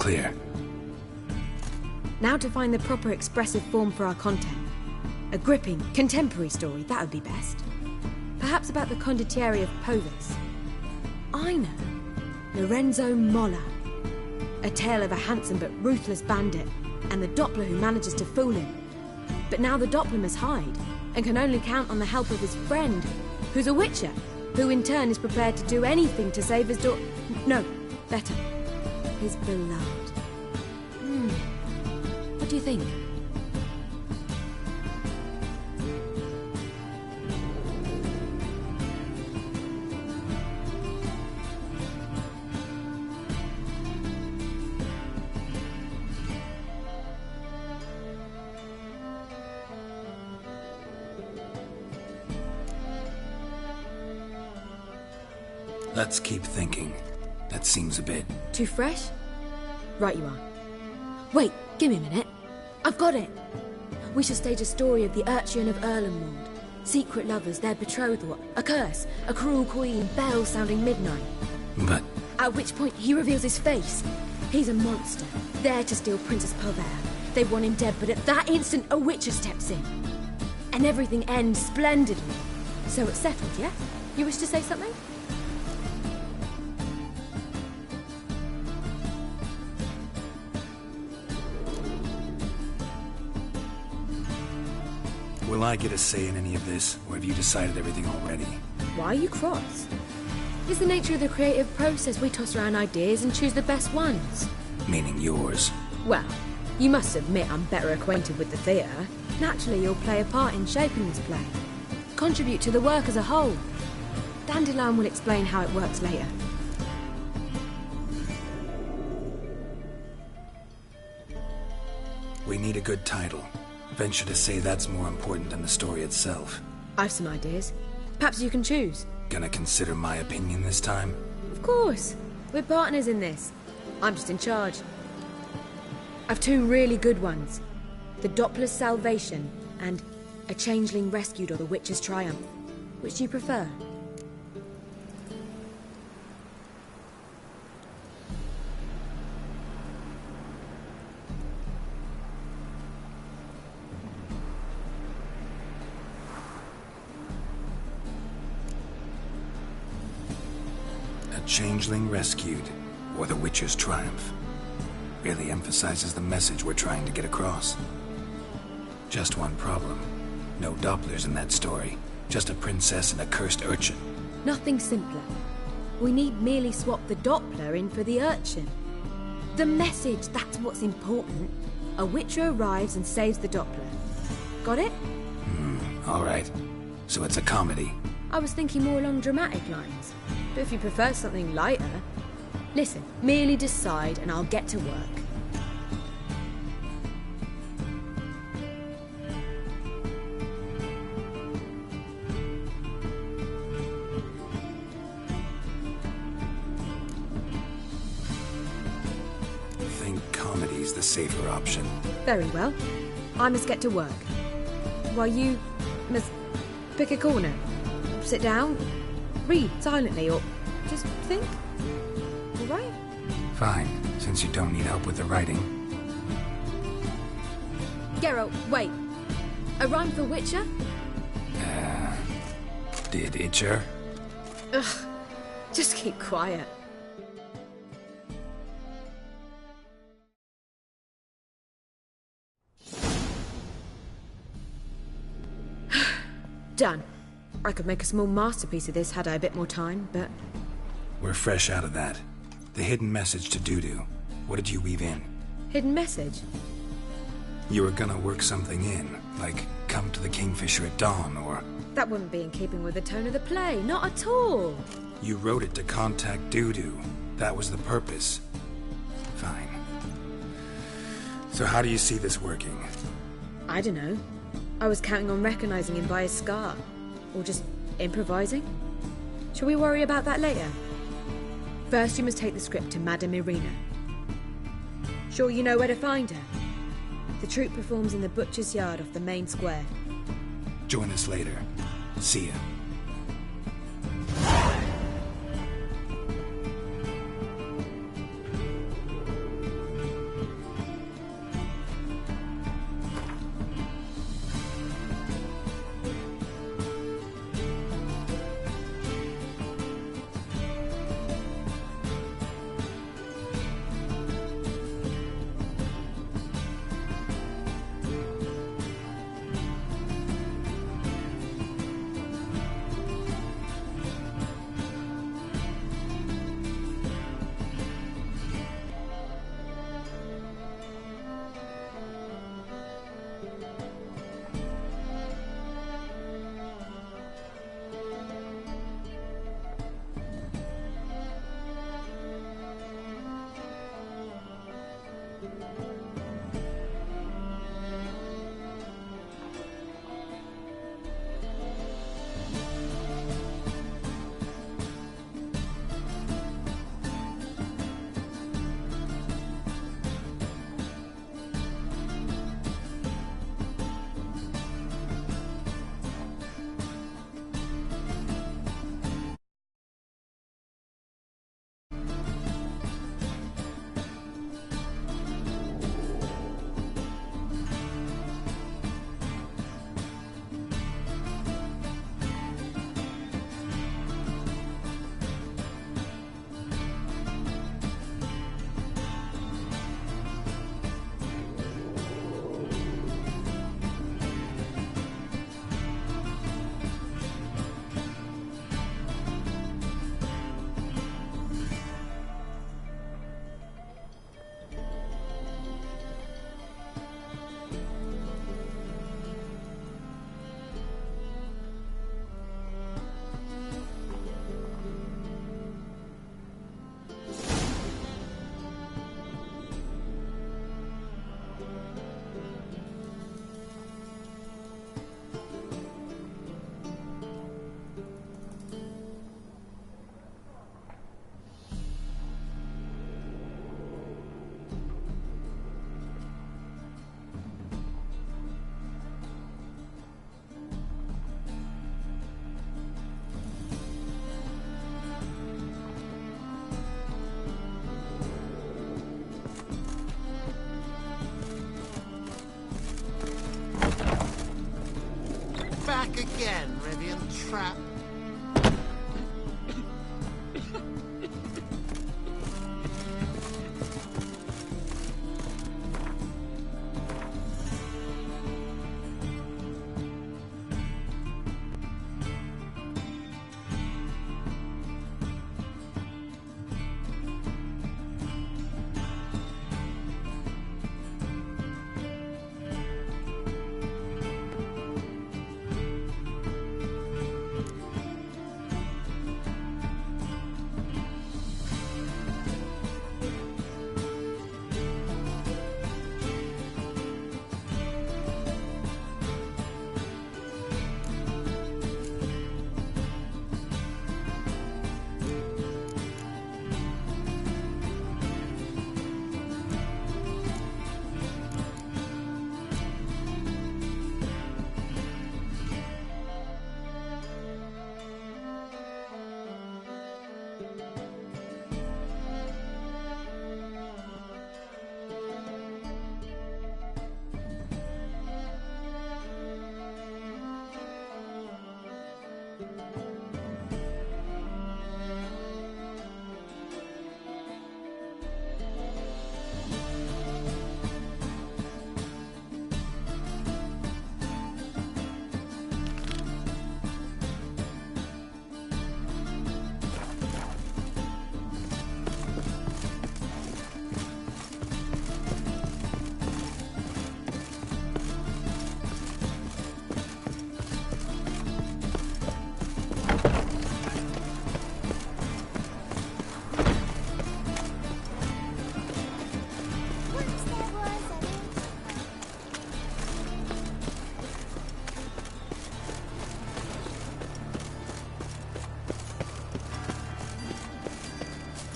Speaker 4: clear.
Speaker 15: Now to find the proper expressive form for our content. A gripping, contemporary story, that would be best. Perhaps about the condottieri of Povus. I know. Lorenzo Molla. A tale of a handsome but ruthless bandit, and the Doppler who manages to fool him. But now the Doppler must hide, and can only count on the help of his friend, who's a witcher, who in turn is prepared to do anything to save his daughter. No, better. His beloved. What do you think?
Speaker 4: Let's keep thinking. That seems a bit...
Speaker 15: Too fresh? Right you are. Wait, give me a minute. I've got it. We shall stage a story of the Urcheon of Erlenwald. Secret lovers, their betrothal, a curse, a cruel queen, bells sounding midnight.
Speaker 4: But...
Speaker 15: At which point he reveals his face. He's a monster, there to steal Princess Pulver. They want him dead, but at that instant a witcher steps in. And everything ends splendidly. So it's settled, yeah? You wish to say something?
Speaker 4: Will I get a say in any of this, or have you decided everything already?
Speaker 15: Why are you cross? It's the nature of the creative process. We toss around ideas and choose the best ones.
Speaker 4: Meaning yours.
Speaker 15: Well, you must admit I'm better acquainted with the theatre. Naturally, you'll play a part in shaping this play. Contribute to the work as a whole. Dandelion will explain how it works later.
Speaker 4: We need a good title. Venture to say that's more important than the story itself.
Speaker 15: I've some ideas. Perhaps you can choose.
Speaker 4: Gonna consider my opinion this time?
Speaker 15: Of course. We're partners in this. I'm just in charge. I've two really good ones. The Doppler's Salvation and A Changeling Rescued or The Witcher's Triumph. Which do you prefer?
Speaker 4: Changeling Rescued, or The Witcher's Triumph. Really emphasizes the message we're trying to get across. Just one problem. No Dopplers in that story. Just a princess and a cursed urchin.
Speaker 15: Nothing simpler. We need merely swap the Doppler in for the urchin. The message, that's what's important. A witcher arrives and saves the Doppler. Got it?
Speaker 4: Alright. So it's a comedy.
Speaker 15: I was thinking more along dramatic lines. But if you prefer something lighter... Listen, merely decide and I'll get to work.
Speaker 4: I think comedy's the safer option.
Speaker 15: Very well. I must get to work. While you must pick a corner. Sit down. Read silently, or just think. All right?
Speaker 4: Fine, since you don't need help with the writing.
Speaker 15: Geralt, wait. A rhyme for Witcher?
Speaker 4: Did Itcher?
Speaker 15: Ugh, just keep quiet. Done. I could make a small masterpiece of this had I a bit more time, but...
Speaker 4: We're fresh out of that. The hidden message to Dudu. What did you weave in?
Speaker 15: Hidden message?
Speaker 4: You were gonna work something in, like come to the Kingfisher at dawn, or...
Speaker 15: That wouldn't be in keeping with the tone of the play, not at all.
Speaker 4: You wrote it to contact Dudu. That was the purpose. Fine. So how do you see this working?
Speaker 15: I don't know. I was counting on recognizing him by his scar. Or just improvising? Shall we worry about that later? First, you must take the script to Madame Irina. Sure you know where to find her? The troupe performs in the Butcher's Yard off the main square.
Speaker 4: Join us later. See ya.
Speaker 10: again, Rivian Trap.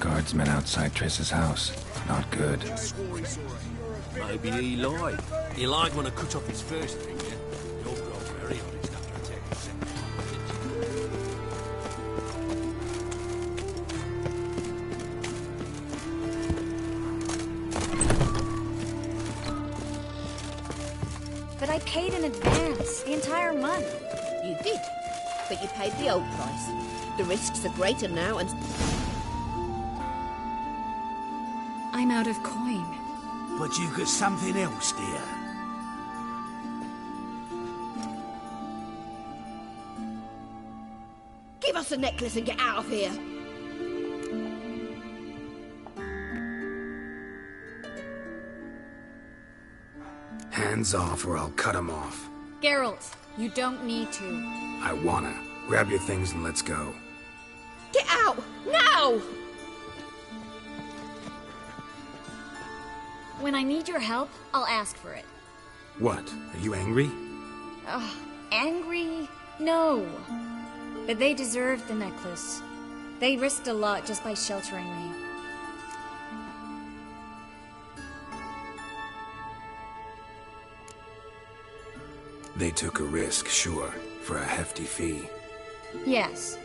Speaker 4: Guardsmen outside Triss's house. Not good.
Speaker 12: Maybe he lied. He lied when I cut off his first finger. You'll grow very honest after I take his second.
Speaker 16: But I paid in advance, the entire month.
Speaker 17: You did, but you paid the old price. The risks are greater now, and...
Speaker 16: I'm out of coin.
Speaker 10: But you got something else, dear.
Speaker 17: Give us the necklace and get out of here.
Speaker 4: Hands off or I'll cut them off.
Speaker 16: Geralt, you don't need to.
Speaker 4: I wanna. Grab your things and let's go.
Speaker 17: Get out! Now!
Speaker 16: When I need your help, I'll ask for it.
Speaker 4: What? Are you angry?
Speaker 16: Angry? No. But they deserved the necklace. They risked a lot just by sheltering me.
Speaker 4: They took a risk, sure, for a hefty fee.
Speaker 16: Yes.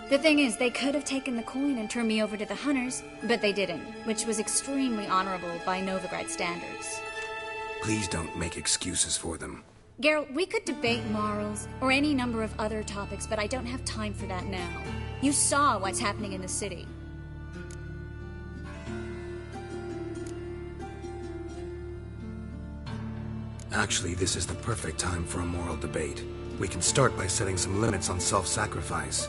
Speaker 16: The thing is, they could have taken the coin and turned me over to the hunters, but they didn't, which was extremely honorable by Novigrad standards.
Speaker 4: Please don't make excuses for them.
Speaker 16: Geralt, we could debate morals, or any number of other topics, but I don't have time for that now. You saw what's happening in the city.
Speaker 4: Actually, this is the perfect time for a moral debate. We can start by setting some limits on self-sacrifice.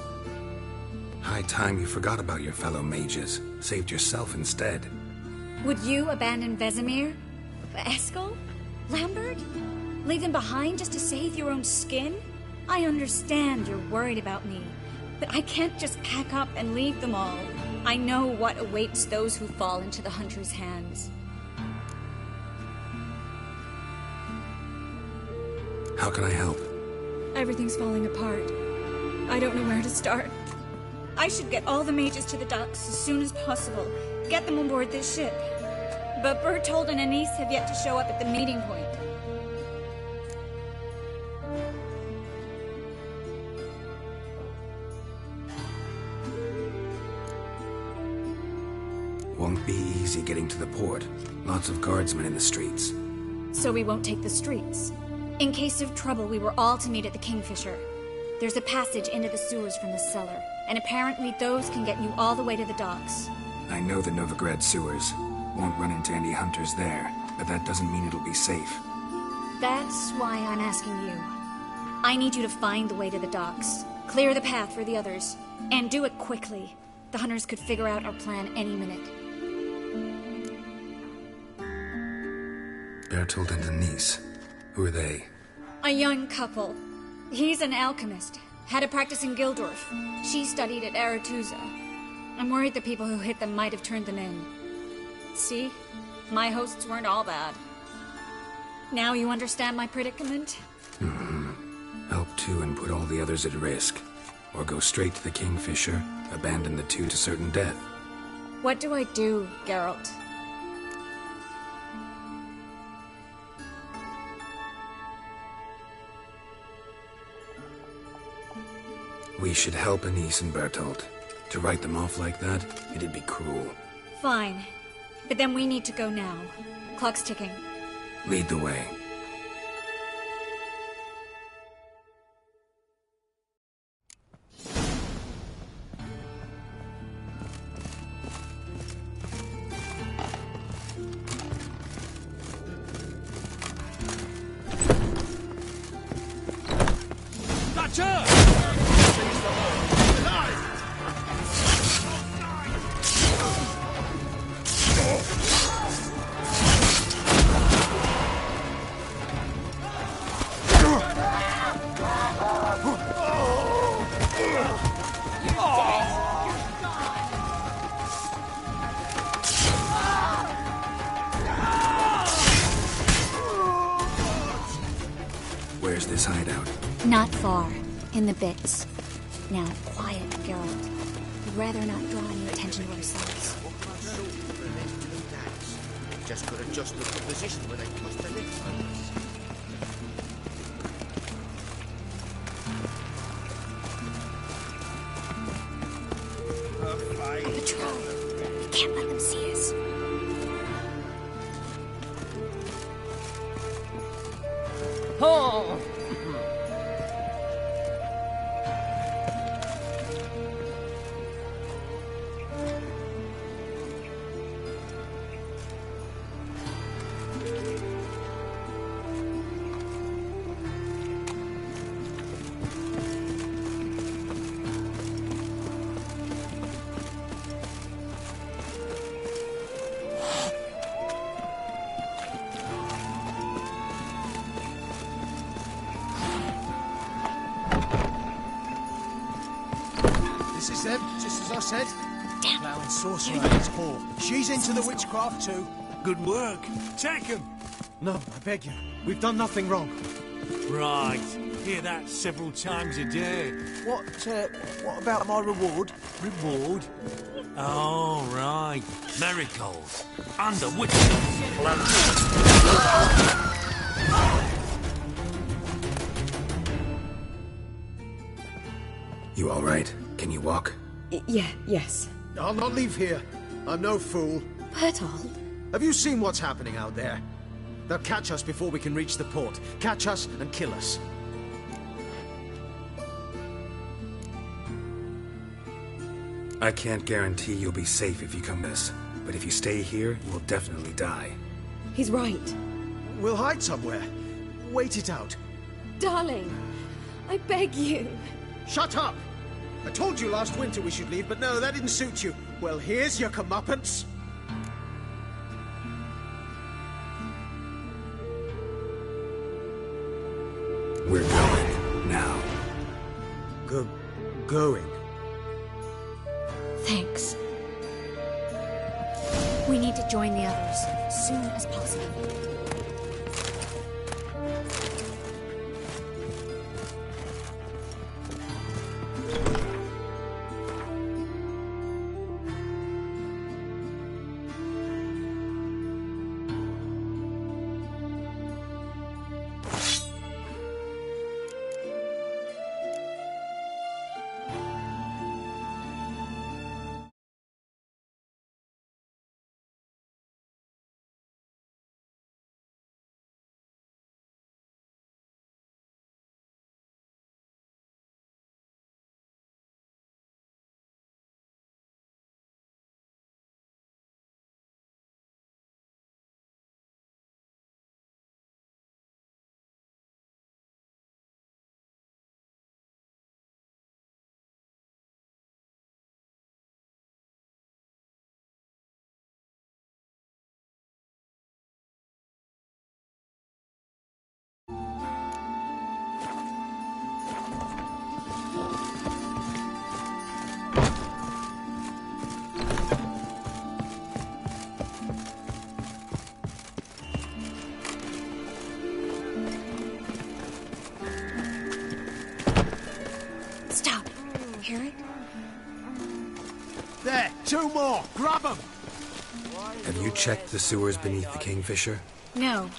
Speaker 4: High time you forgot about your fellow mages. Saved yourself instead.
Speaker 16: Would you abandon Vesemir? Eskel? Lambert? Leave them behind just to save your own skin? I understand you're worried about me, but I can't just pack up and leave them all. I know what awaits those who fall into the Hunter's hands.
Speaker 4: How can I help?
Speaker 16: Everything's falling apart. I don't know where to start. I should get all the mages to the docks as soon as possible. Get them on board this ship. But Bertold and Anise have yet to show up at the meeting point.
Speaker 4: Won't be easy getting to the port. Lots of guardsmen in the streets.
Speaker 16: So we won't take the streets. In case of trouble, we were all to meet at the Kingfisher. There's a passage into the sewers from the cellar, and apparently those can get you all the way to the docks.
Speaker 4: I know the Novigrad sewers. Won't run into any hunters there, but that doesn't mean it'll be safe.
Speaker 16: That's why I'm asking you. I need you to find the way to the docks, clear the path for the others, and do it quickly. The hunters could figure out our plan any minute.
Speaker 4: Bertolt and Denise. Who are they?
Speaker 16: A young couple. He's an alchemist. Had a practice in Gildorf. She studied at Aretuza. I'm worried the people who hit them might have turned them in. See? My hosts weren't all bad. Now you understand my predicament?
Speaker 4: Help two and put all the others at risk. Or go straight to the Kingfisher, abandon the two to certain death.
Speaker 16: What do I do, Geralt?
Speaker 4: We should help Anise and Bertolt. To write them off like that, it'd be cruel.
Speaker 16: Fine. But then we need to go now. Clock's ticking.
Speaker 4: Lead the way. Where's this hideout?
Speaker 16: Not far. In the bits. Now, quiet, Geralt. We'd rather not draw any attention to ourselves.
Speaker 10: Just gotta adjust the position where they cast the lips.
Speaker 16: A patrol. We can't let them see us.
Speaker 1: Oh!
Speaker 18: This is them, just as I said. Plough and sorcerer at its core. She's into the witchcraft too.
Speaker 12: Good work. Take him.
Speaker 18: No, I beg you. We've done nothing wrong.
Speaker 12: Right. Hear that several times a day.
Speaker 18: What about my reward?
Speaker 12: Reward? Oh, right. Miracles. And a witch.
Speaker 4: You all right? Can you walk?
Speaker 15: Yes.
Speaker 18: I'll not leave here. I'm no fool.
Speaker 15: Bertolt?
Speaker 18: Have you seen what's happening out there? They'll catch us before we can reach the port. Catch us and kill us.
Speaker 4: I can't guarantee you'll be safe if you come with us, but if you stay here, you will definitely die.
Speaker 15: He's right.
Speaker 18: We'll hide somewhere. Wait it out.
Speaker 15: Darling, I beg you.
Speaker 18: Shut up! I told you last winter we should leave, but no, that didn't suit you. Well, here's your comeuppance.
Speaker 4: We're going now.
Speaker 18: Going?
Speaker 16: Thanks. We need to join the others, as soon as possible. Carrot?
Speaker 10: There, 2 more. Grab them.
Speaker 4: Have you checked the sewers beneath the Kingfisher?
Speaker 16: No.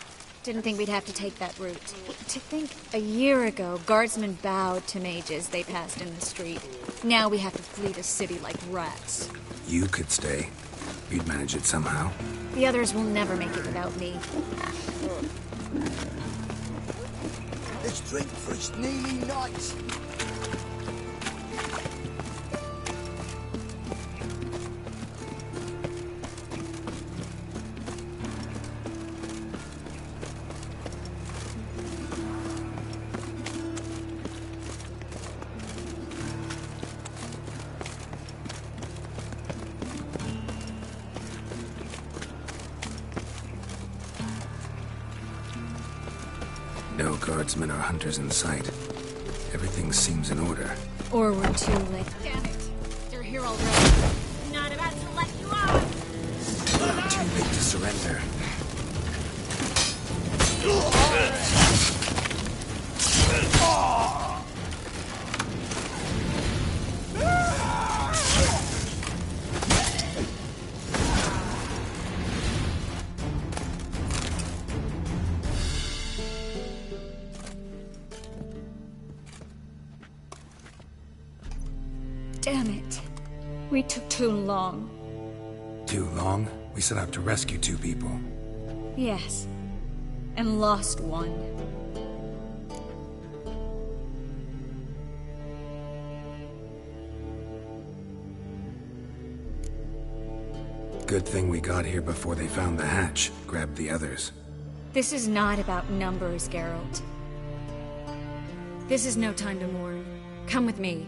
Speaker 16: Didn't think we'd have to take that route. To think a year ago, guardsmen bowed to mages they passed in the street. Now we have to flee the city like rats.
Speaker 4: You could stay. You'd manage it somehow.
Speaker 16: The others will never make it without me.
Speaker 7: Let's drink for it's nearly night.
Speaker 4: No guardsmen or hunters in sight. Everything seems in order.
Speaker 16: Or we're too late. Damn it! They're here already. Not about to let you out!
Speaker 4: Too late to surrender.
Speaker 16: Damn it. We took too long.
Speaker 4: Too long? We set out to rescue 2 people.
Speaker 16: Yes. And lost one.
Speaker 4: Good thing we got here before they found the hatch, grabbed the others.
Speaker 16: This is not about numbers, Geralt. This is no time to mourn. Come with me.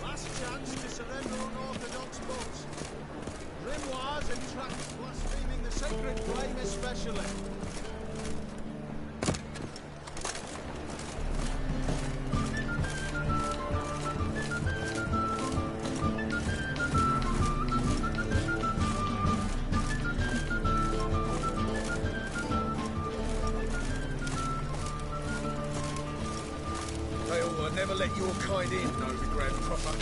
Speaker 18: Last chance to surrender unorthodox boats. Grimoires and tracts blaspheming the sacred flame especially.
Speaker 3: They all never let your kind in, Novigrad proper.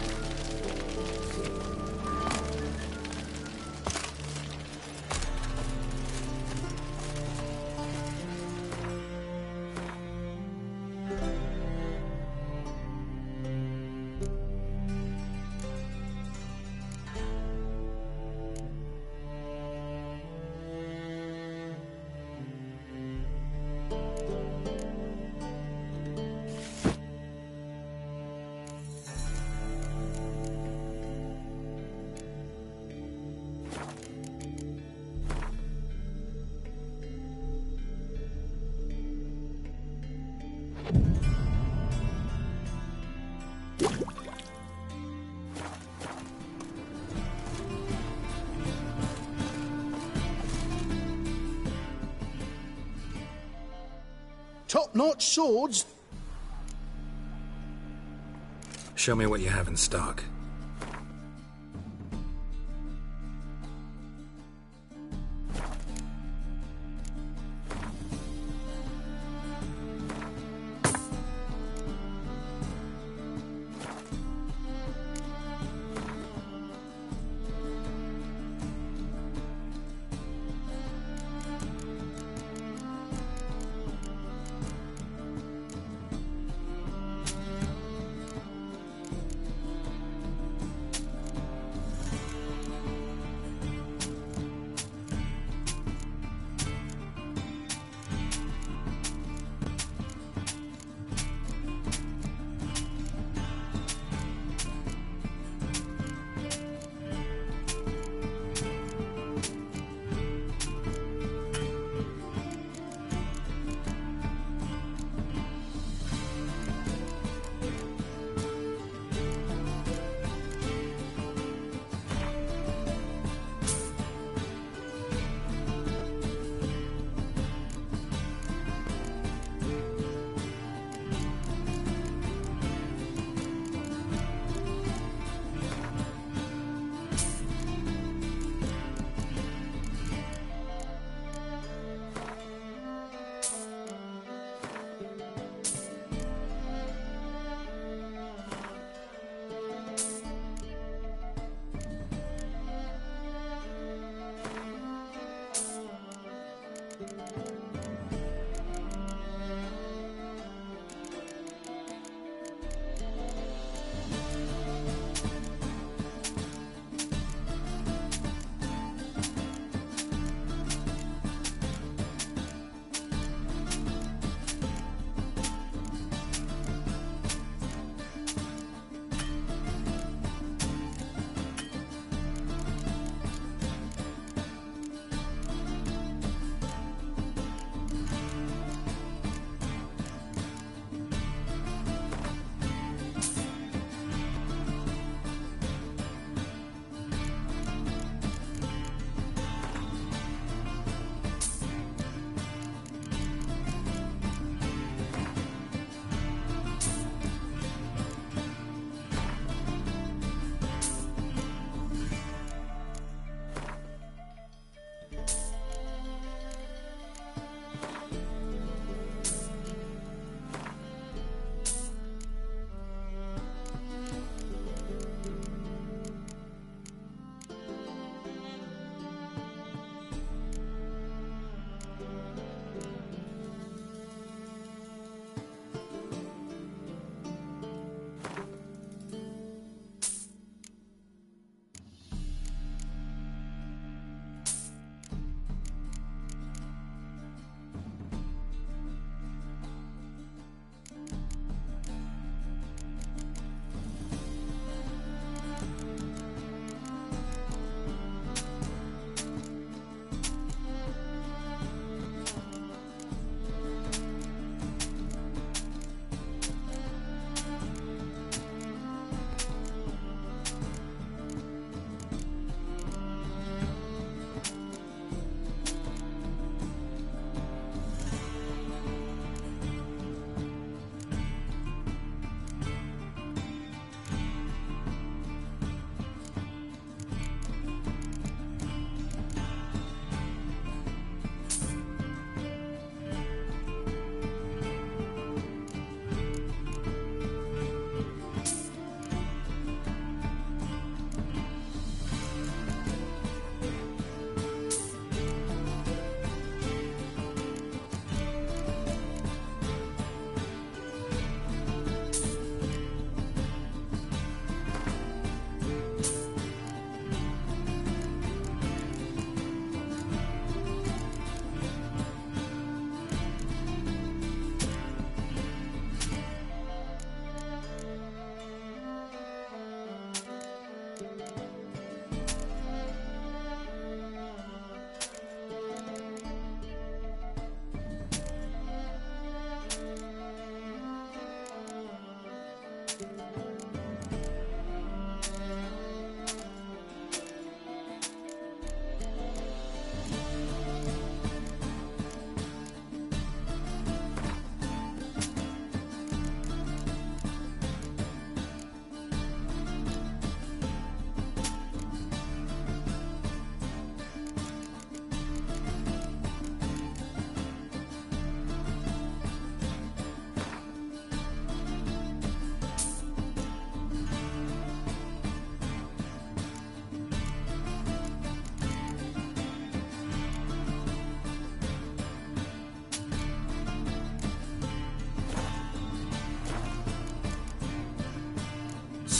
Speaker 7: Top-notch swords?
Speaker 4: Show me what you have in stock.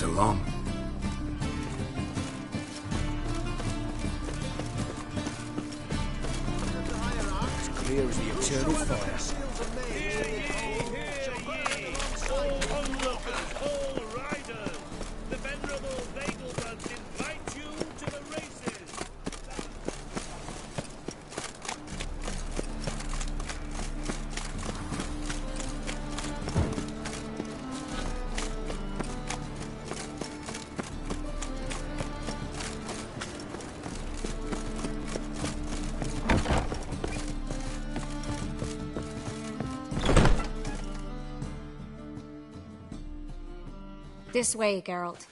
Speaker 4: so long.
Speaker 12: Clear as the eternal fire.
Speaker 8: All onlookers, all riders, the venerable Vegelbuds invite you to the races.
Speaker 16: This way, Geralt.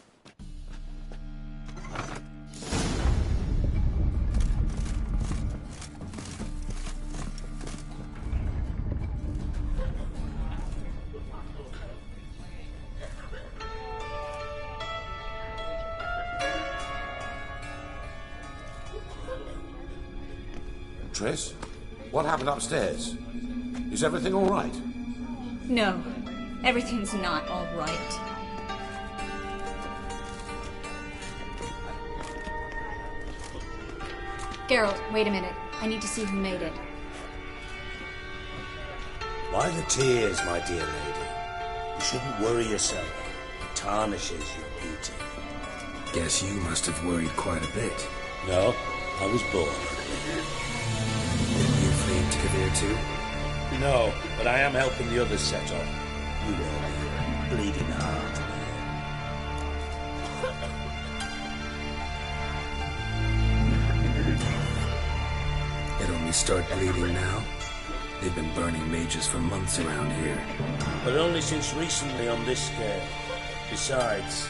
Speaker 10: Triss, what happened upstairs? Is everything all right?
Speaker 16: No, everything's not all right. Geralt, wait a minute. I need to see who made it.
Speaker 13: Why the tears, my dear lady? You shouldn't worry yourself. It tarnishes your beauty.
Speaker 4: Guess you must have worried quite a bit.
Speaker 13: No, I was born.
Speaker 4: Didn't you flee to Kavir too?
Speaker 13: No, but I am helping the others set off. You will. Bleeding heart.
Speaker 4: It only start bleeding now? They've been burning mages for months around here.
Speaker 13: But only since recently on this scale. Besides,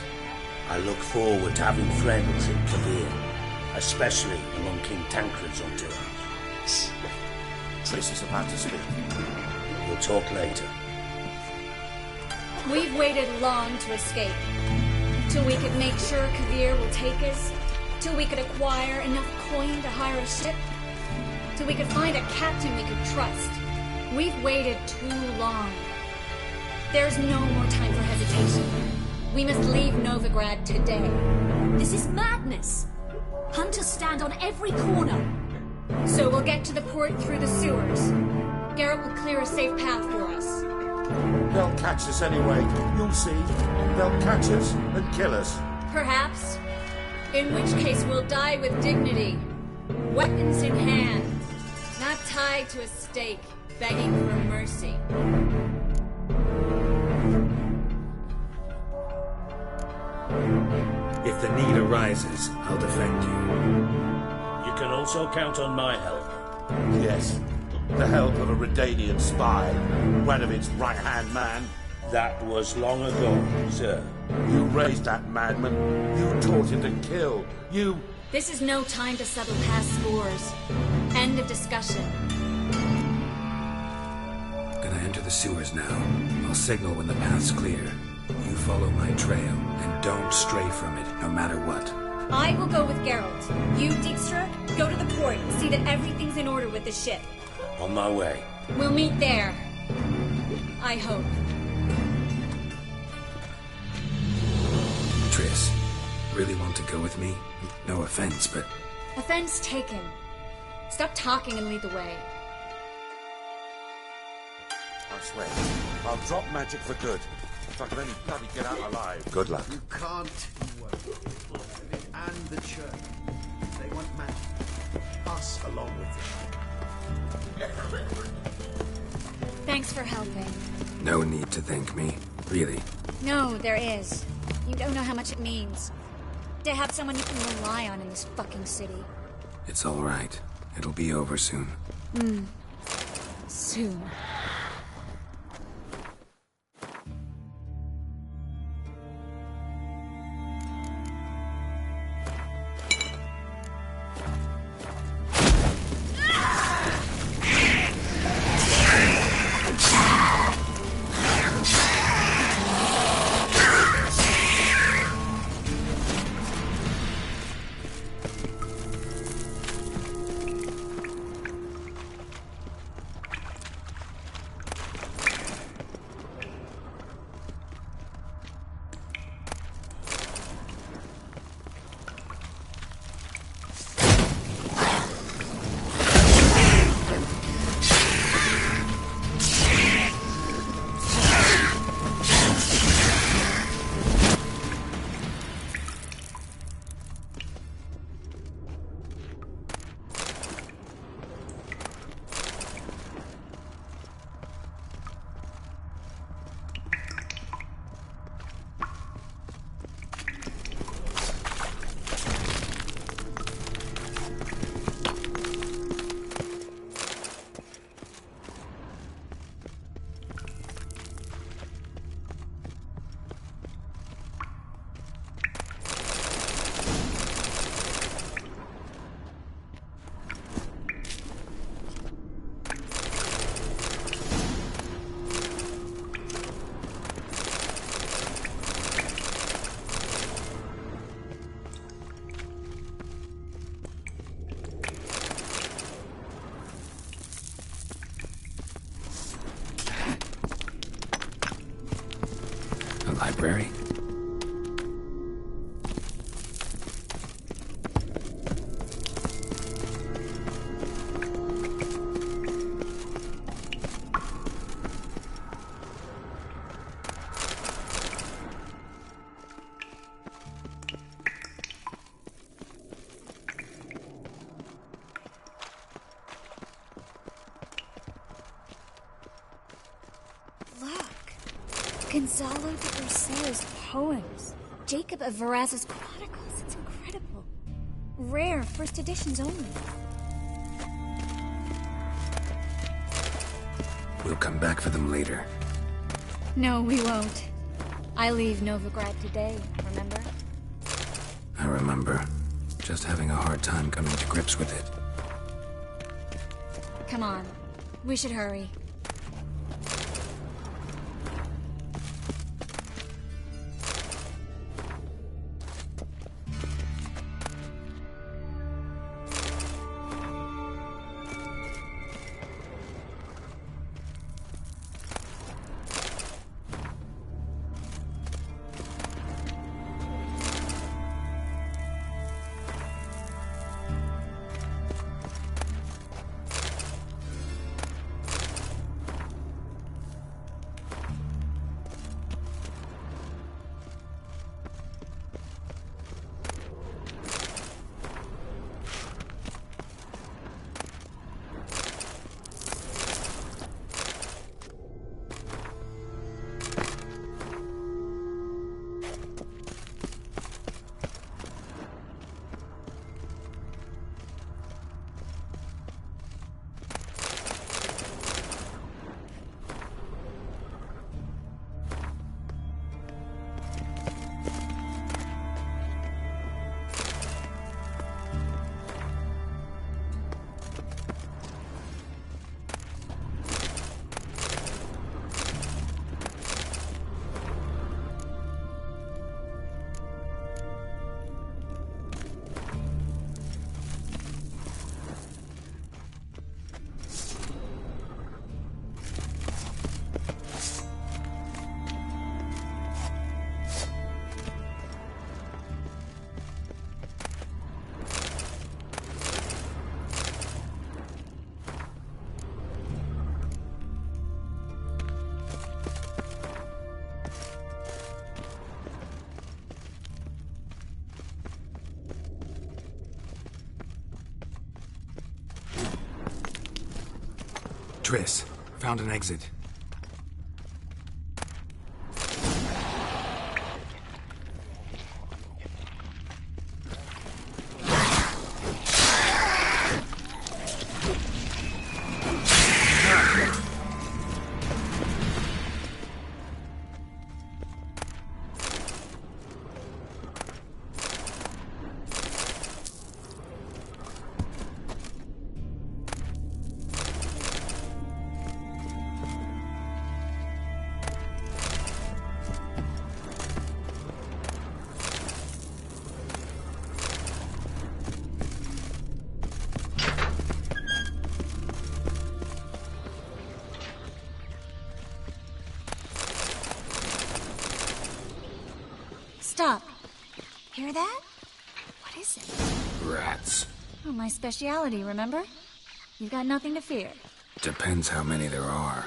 Speaker 13: I look forward to having friends in Kavir, especially among King Tancred's entourage.
Speaker 10: Shh. Triss is about to speak.
Speaker 13: We'll talk later.
Speaker 16: We've waited long to escape. Till we could make sure Kavir will take us. Till we could acquire enough coin to hire a ship. Till we could find a captain we could trust. We've waited too long. There's no more time for hesitation. We must leave Novigrad today.
Speaker 11: This is madness! Hunters stand on every corner.
Speaker 16: So we'll get to the port through the sewers. Geralt will clear a safe path for us.
Speaker 10: They'll catch us anyway. You'll see. They'll catch us and kill us.
Speaker 16: Perhaps. In which case we'll die with dignity. Weapons in hand. Not tied to a stake, begging for mercy.
Speaker 4: If the need arises, I'll defend you.
Speaker 13: You can also count on my help.
Speaker 10: Yes. The help of a Redanian spy. Wenowit's right-hand man.
Speaker 13: That was long ago, sir.
Speaker 10: You raised that madman. You taught him to kill. You...
Speaker 16: This is no time to settle past scores. End of discussion.
Speaker 4: Gonna enter the sewers now. I'll signal when the path's clear. You follow my trail, and don't stray from it, no matter what.
Speaker 16: I will go with Geralt. You, Dijkstra, go to the port and see that everything's in order with the ship.
Speaker 13: On my way.
Speaker 16: We'll meet there. I hope.
Speaker 4: Triss, really want to go with me? No offense, but...
Speaker 16: Offense taken. Stop talking and lead the way.
Speaker 10: I swear, I'll drop magic for good. If I can only bloody get out alive. Good luck.
Speaker 18: You can't. You won't. And the church. They want magic. Us along with them.
Speaker 16: Thanks for helping.
Speaker 4: No need to thank me. Really.
Speaker 16: No, there is. You don't know how much it means. To have someone you can rely on in this fucking city.
Speaker 4: It's all right. It'll be over soon.
Speaker 16: Soon.
Speaker 4: library?
Speaker 16: Gonzalo de Berceo's poems. Jacob of Varaz's chronicles. It's incredible. Rare, first editions only.
Speaker 4: We'll come back for them later.
Speaker 16: No, we won't. I leave Novigrad today, remember?
Speaker 4: I remember. Just having a hard time coming to grips with it.
Speaker 16: Come on. We should hurry.
Speaker 4: Triss, found an exit.
Speaker 16: Stop. Hear that? What is it?
Speaker 4: Rats.
Speaker 16: Oh, my speciality, remember? You've got nothing to fear.
Speaker 4: Depends how many there are.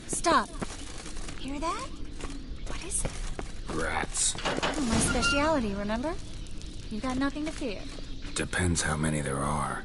Speaker 16: Stop. Hear that? What is it?
Speaker 4: Rats.
Speaker 16: Oh, my speciality, remember? You got nothing to fear.
Speaker 4: Depends how many there are.